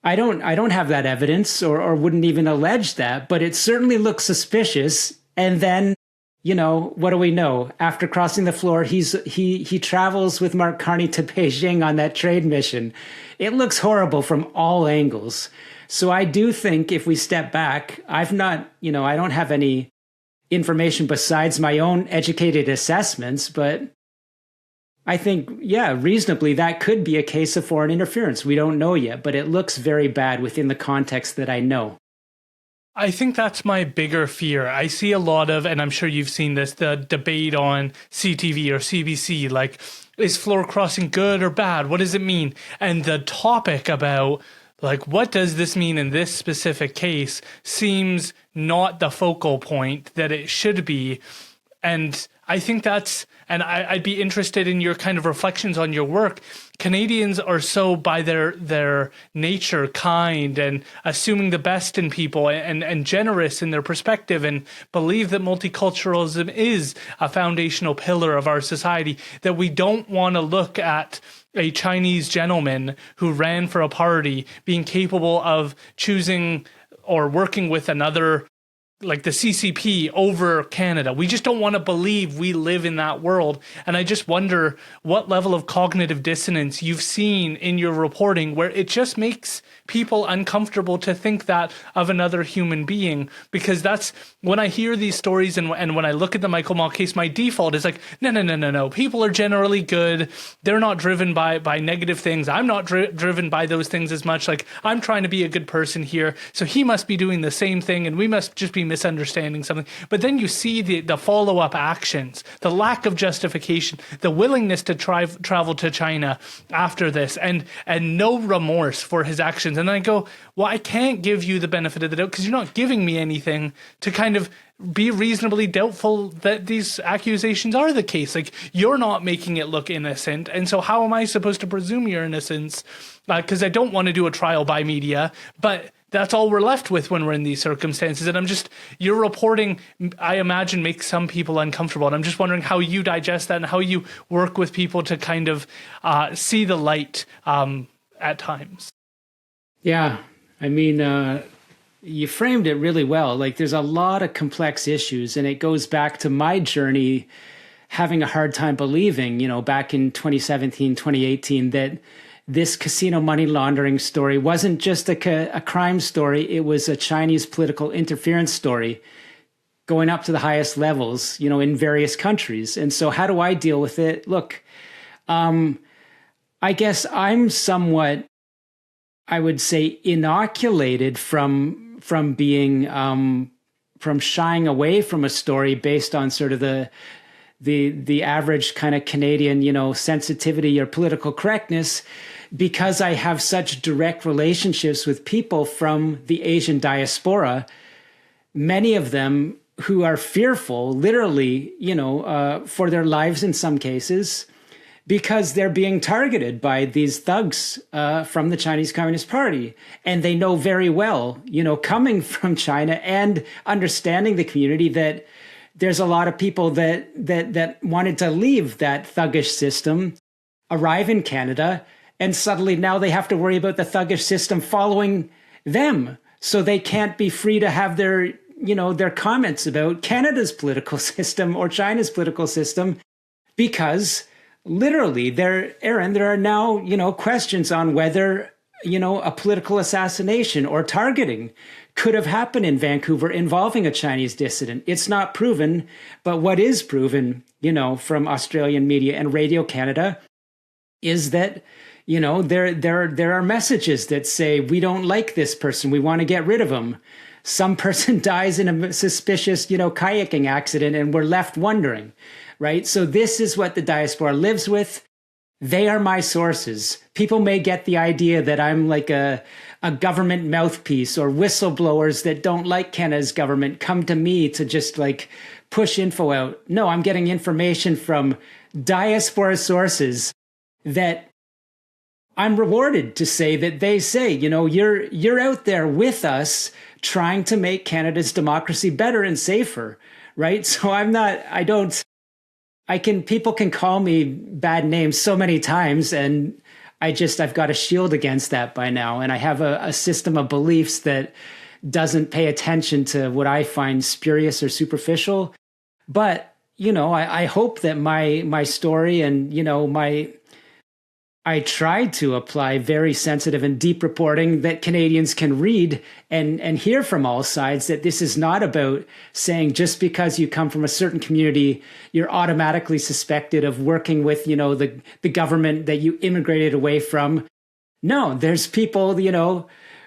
I don't have that evidence or wouldn't even allege that, but it certainly looks suspicious. And then, what do we know? After crossing the floor, he travels with Mark Carney to Beijing on that trade mission. It looks horrible from all angles. So I do think if we step back, I don't have any information besides my own educated assessments, but I think, reasonably, that could be a case of foreign interference. We don't know yet, but it looks very bad within the context that I know. I think that's my bigger fear. I see a lot of, and I'm sure you've seen this, the debate on CTV or CBC, like, is floor crossing good or bad? What does it mean? And the topic about, like, what does this mean in this specific case seems not the focal point that it should be. And I think and I'd be interested in your kind of reflections on your work. Canadians are so, by their nature, kind and assuming the best in people and generous in their perspective and believe that multiculturalism is a foundational pillar of our society, that we don't want to look at a Chinese gentleman who ran for a party being capable of choosing or working with another, like the CCP, over Canada. We just don't want to believe we live in that world. And I just wonder what level of cognitive dissonance you've seen in your reporting where it just makes people uncomfortable to think that of another human being. Because that's when I hear these stories and when I look at the Michael Ma case, my default is like, no. People are generally good. They're not driven by negative things. I'm not driven by those things as much. Like, I'm trying to be a good person here. So he must be doing the same thing and we must just be misunderstanding something. But then you see the follow-up actions, the lack of justification, the willingness to travel to China after this, and no remorse for his actions. And then I go, well, I can't give you the benefit of the doubt because you're not giving me anything to kind of be reasonably doubtful that these accusations are the case. Like, you're not making it look innocent. And so how am I supposed to presume your innocence? Because I don't want to do a trial by media, but that's all we're left with when we're in these circumstances. And your reporting, I imagine, makes some people uncomfortable. And I'm just wondering how you digest that and how you work with people to kind of see the light at times. Yeah, I mean, you framed it really well. Like, there's a lot of complex issues, and it goes back to my journey having a hard time believing, back in 2017, 2018, that this casino money laundering story wasn't just a crime story. It was a Chinese political interference story going up to the highest levels, in various countries. And so how do I deal with it? Look, I guess I'm somewhat, I would say, inoculated from being, from shying away from a story based on sort of the average kind of Canadian, sensitivity or political correctness, because I have such direct relationships with people from the Asian diaspora, many of them who are fearful, literally, for their lives in some cases, because they're being targeted by these thugs from the Chinese Communist Party. And they know very well, coming from China and understanding the community, that there's a lot of people that wanted to leave that thuggish system, arrive in Canada, and suddenly now they have to worry about the thuggish system following them. So they can't be free to have their comments about Canada's political system or China's political system, because literally there are now, questions on whether, a political assassination or targeting could have happened in Vancouver involving a Chinese dissident. It's not proven, but what is proven, from Australian media and Radio Canada is that, there are messages that say, we don't like this person, we want to get rid of him. Some person dies in a suspicious, kayaking accident, and we're left wondering, right? So this is what the diaspora lives with. They are my sources. People may get the idea that I'm like a government mouthpiece, or whistleblowers that don't like Canada's government come to me to just like push info out. No, I'm getting information from diaspora sources that I'm rewarded to say that they say, you're out there with us trying to make Canada's democracy better and safer, right? So people can call me bad names so many times, and I've got a shield against that by now. And I have a system of beliefs that doesn't pay attention to what I find spurious or superficial. But, I hope that my story and, I tried to apply very sensitive and deep reporting that Canadians can read and hear from all sides, that this is not about saying just because you come from a certain community, you're automatically suspected of working with, the government that you immigrated away from. No, there's people,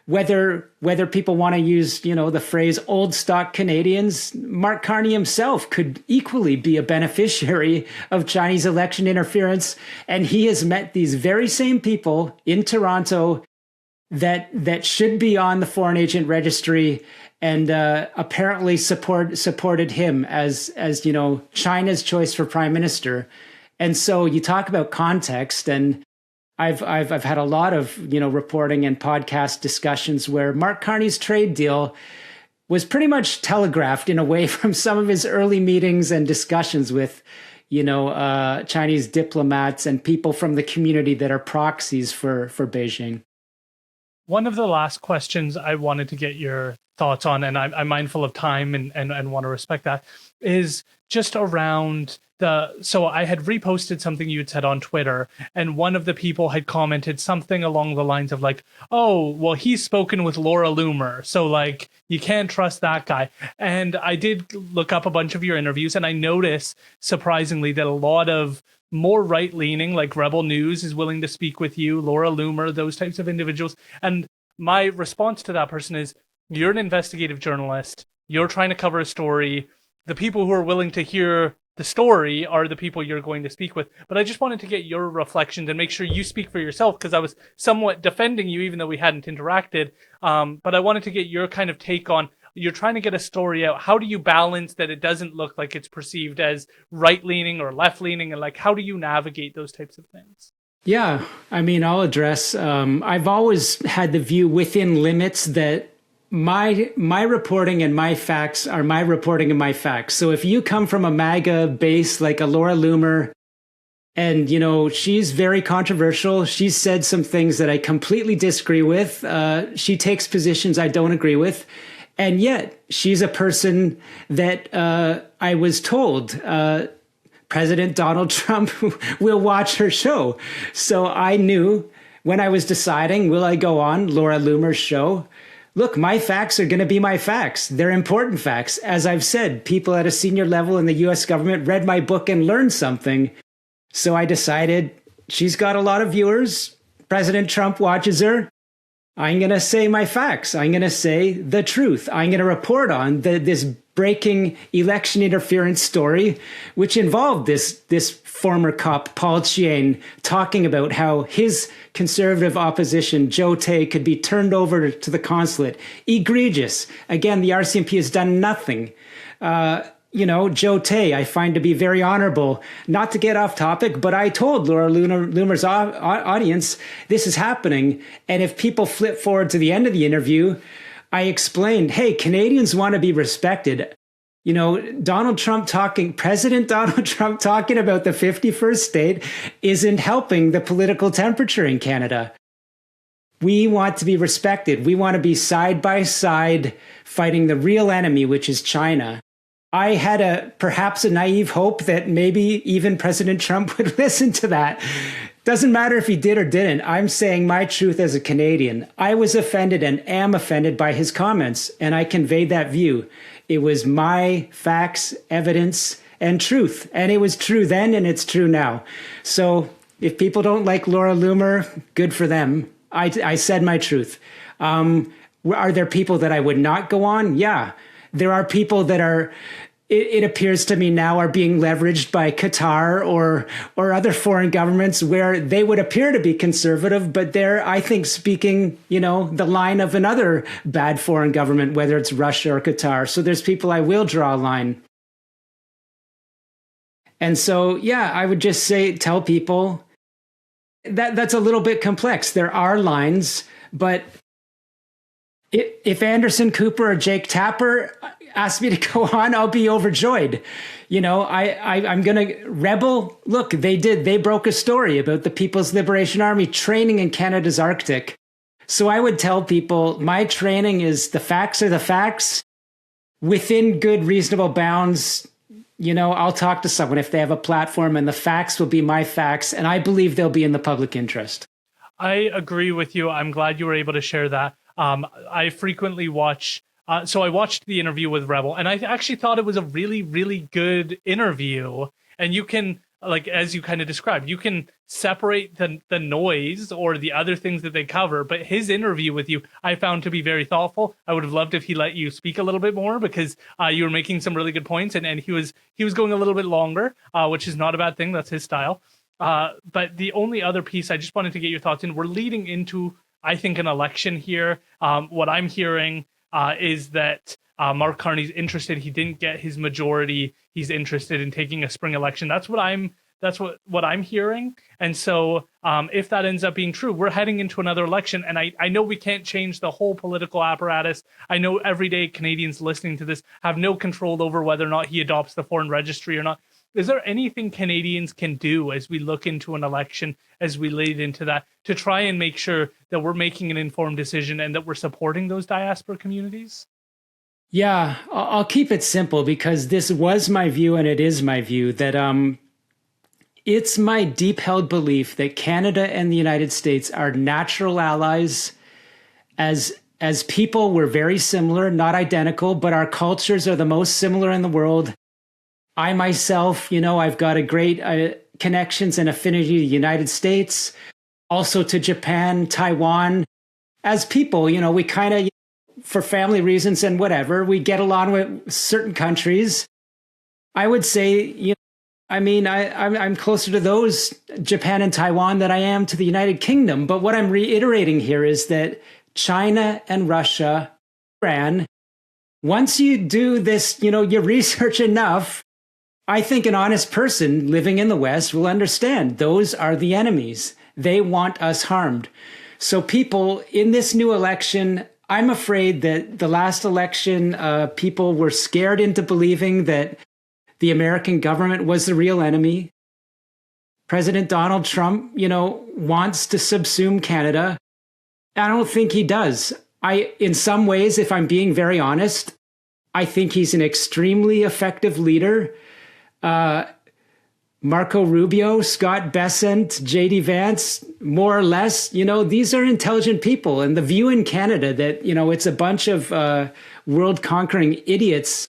whether people want to use, the phrase old stock Canadians, Mark Carney himself could equally be a beneficiary of Chinese election interference. And he has met these very same people in Toronto that should be on the foreign agent registry, and apparently supported him as China's choice for prime minister. And so you talk about context, and I've had a lot of, reporting and podcast discussions where Mark Carney's trade deal was pretty much telegraphed in a way from some of his early meetings and discussions with, Chinese diplomats and people from the community that are proxies for Beijing. One of the last questions I wanted to get your thoughts on, and I'm mindful of time and want to respect that, is just around so I had reposted something you had said on Twitter, and one of the people had commented something along the lines of like, oh, well, he's spoken with Laura Loomer, so like you can't trust that guy. And I did look up a bunch of your interviews, and I noticed, surprisingly, that a lot of more right-leaning, like Rebel News is willing to speak with you, Laura Loomer, those types of individuals. And my response to that person is, you're an investigative journalist, you're trying to cover a story, the people who are willing to hear the story are the people you're going to speak with. But I just wanted to get your reflections and make sure you speak for yourself, because I was somewhat defending you, even though we hadn't interacted. But I wanted to get your kind of take on, you're trying to get a story out. How do you balance that it doesn't look like it's perceived as right-leaning or left-leaning? And like, how do you navigate those types of things? Yeah, I mean, I'll address, I've always had the view within limits that my reporting and my facts are my reporting and my facts. So if you come from a MAGA base like a Laura Loomer, and, she's very controversial, she's said some things that I completely disagree with. She takes positions I don't agree with. And yet she's a person that I was told President Donald Trump will watch her show. So I knew when I was deciding, will I go on Laura Loomer's show? Look, my facts are going to be my facts. They're important facts. As I've said, people at a senior level in the US government read my book and learned something. So I decided she's got a lot of viewers. President Trump watches her. I'm going to say my facts. I'm going to say the truth. I'm going to report on this breaking election interference story, which involved this former cop, Paul Chien, talking about how his conservative opposition, Joe Tay, could be turned over to the consulate. Egregious. Again, the RCMP has done nothing. Joe Tay, I find to be very honorable. Not to get off topic, but I told Laura Loomer's audience this is happening. And if people flip forward to the end of the interview, I explained, hey, Canadians want to be respected. President Donald Trump talking about the 51st state isn't helping the political temperature in Canada. We want to be respected. We want to be side by side fighting the real enemy, which is China. I had perhaps a naive hope that maybe even President Trump would listen to that. Doesn't matter if he did or didn't. I'm saying my truth as a Canadian. I was offended and am offended by his comments, and I conveyed that view. It was my facts, evidence, and truth. And it was true then, and it's true now. So if people don't like Laura Loomer, good for them. I said my truth. Are there people that I would not go on? Yeah. There are people that are, it appears to me now, are being leveraged by Qatar or other foreign governments where they would appear to be conservative, but they're, I think, speaking, the line of another bad foreign government, whether it's Russia or Qatar. So there's people I will draw a line. And so, yeah, I would just tell people, that's a little bit complex. There are lines, but if Anderson Cooper or Jake Tapper ask me to go on, I'll be overjoyed. I'm going to Rebel. Look, they broke a story about the People's Liberation Army training in Canada's Arctic. So I would tell people my training is the facts are the facts within good, reasonable bounds. I'll talk to someone if they have a platform, and the facts will be my facts. And I believe they'll be in the public interest. I agree with you. I'm glad you were able to share that. I frequently watch. So I watched the interview with Rebel, and I actually thought it was a really, really good interview. And you can, as you kind of described, you can separate the noise or the other things that they cover. But his interview with you, I found to be very thoughtful. I would have loved if he let you speak a little bit more, because you were making some really good points, and he was going a little bit longer, which is not a bad thing. That's his style. But the only other piece I just wanted to get your thoughts in, we're leading into, I think, an election here. What I'm hearing is that Mark Carney's interested. He didn't get his majority. He's interested in taking a spring election. That's what I'm hearing. And so if that ends up being true, we're heading into another election. And I know we can't change the whole political apparatus. I know everyday Canadians listening to this have no control over whether or not he adopts the foreign registry or not. Is there anything Canadians can do as we look into an election, as we lead into that, to try and make sure that we're making an informed decision and that we're supporting those diaspora communities? Yeah, I'll keep it simple, because this was my view and it is my view that it's my deep held belief that Canada and the United States are natural allies. As people, we're very similar, not identical, but our cultures are the most similar in the world. I myself, I've got a great connections and affinity to the United States, also to Japan, Taiwan. As people, we kind of, for family reasons and whatever, we get along with certain countries. I would say, I'm closer to those, Japan and Taiwan, than I am to the United Kingdom. But what I'm reiterating here is that China and Russia, Iran, once you do this, you research enough, I think an honest person living in the West will understand those are the enemies. They want us harmed. So people in this new election, I'm afraid that the last election, people were scared into believing that the American government was the real enemy. President Donald Trump, wants to subsume Canada. I don't think he does. In some ways, if I'm being very honest, I think he's an extremely effective leader. Marco Rubio, Scott Bessent, J.D. Vance, more or less, these are intelligent people. And the view in Canada that, it's a bunch of world-conquering idiots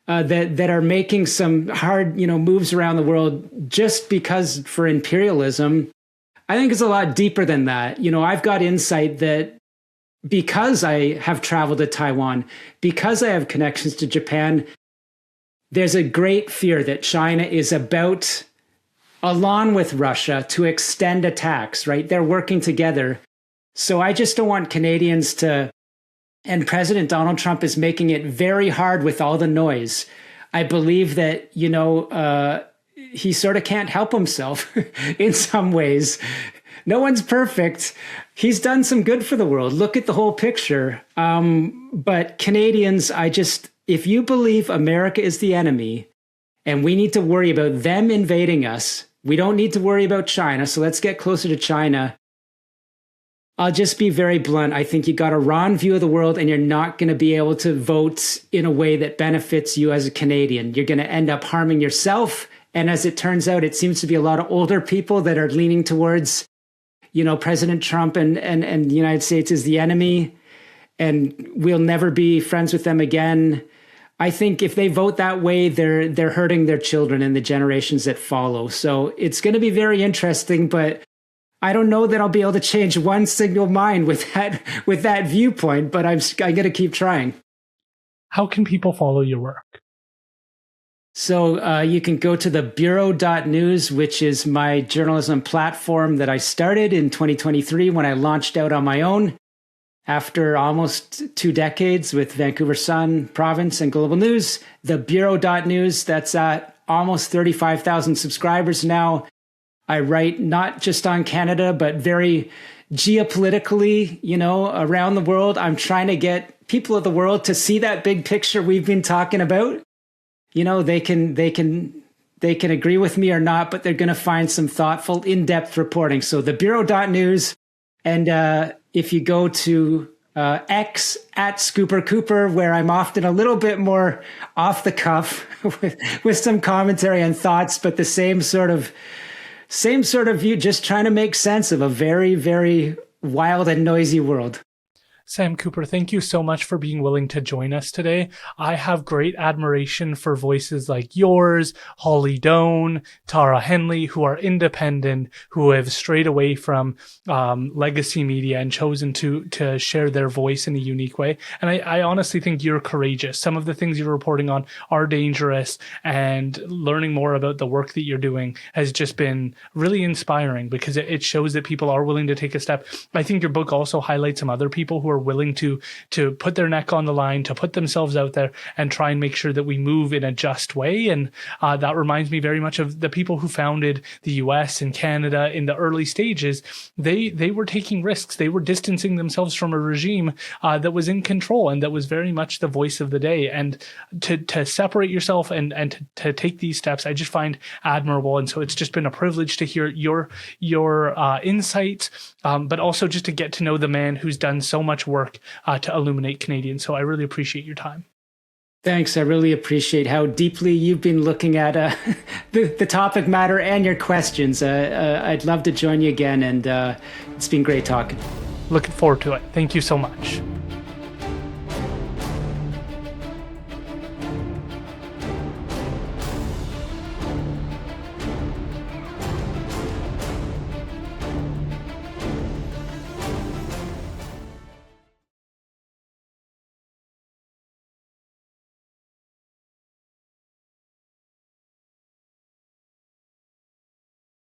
that are making some hard, moves around the world just because for imperialism, I think it's a lot deeper than that. I've got insight that because I have traveled to Taiwan, because I have connections to Japan, there's a great fear that China is about, along with Russia, to extend attacks, right? They're working together. So I just don't want Canadians to, and President Donald Trump is making it very hard with all the noise. I believe that, he sort of can't help himself in some ways. No one's perfect. He's done some good for the world. Look at the whole picture. But Canadians, if you believe America is the enemy and we need to worry about them invading us, we don't need to worry about China. So let's get closer to China. I'll just be very blunt. I think you got a wrong view of the world and you're not going to be able to vote in a way that benefits you as a Canadian. You're going to end up harming yourself. And as it turns out, it seems to be a lot of older people that are leaning towards, President Trump and the United States is the enemy, and we'll never be friends with them again. I think if they vote that way, they're hurting their children and the generations that follow. So it's going to be very interesting, but I don't know that I'll be able to change one single mind with that viewpoint, but I'm going to keep trying. How can people follow your work? So you can go to the bureau.news, which is my journalism platform that I started in 2023 when I launched out on my own after almost 2 decades with Vancouver Sun, Province, and Global News. The bureau.news, that's at almost 35,000 subscribers now. I write not just on Canada, but very geopolitically, around the world. I'm trying to get people of the world to see that big picture we've been talking about. They can agree with me or not, but they're going to find some thoughtful, in-depth reporting. So the Bureau.news, and if you go to X at Scooper Cooper, where I'm often a little bit more off the cuff with some commentary and thoughts, but the same sort of view, just trying to make sense of a very, very wild and noisy world. Sam Cooper, thank you so much for being willing to join us today. I have great admiration for voices like yours, Holly Doan, Tara Henley, who are independent, who have strayed away from legacy media and chosen to share their voice in a unique way. And I honestly think you're courageous. Some of the things you're reporting on are dangerous, and learning more about the work that you're doing has just been really inspiring, because it shows that people are willing to take a step. I think your book also highlights some other people who are willing to put their neck on the line, to put themselves out there and try and make sure that we move in a just way. And that reminds me very much of the people who founded the US and Canada in the early stages. They were taking risks. They were distancing themselves from a regime that was in control and that was very much the voice of the day. And to separate yourself and to take these steps, I just find admirable. And so it's just been a privilege to hear your insights, but also just to get to know the man who's done so much work to illuminate Canadians. So I really appreciate your time. Thanks. I really appreciate how deeply you've been looking at the topic matter and your questions. I'd love to join you again, and it's been great talking. Looking forward to it. Thank you so much.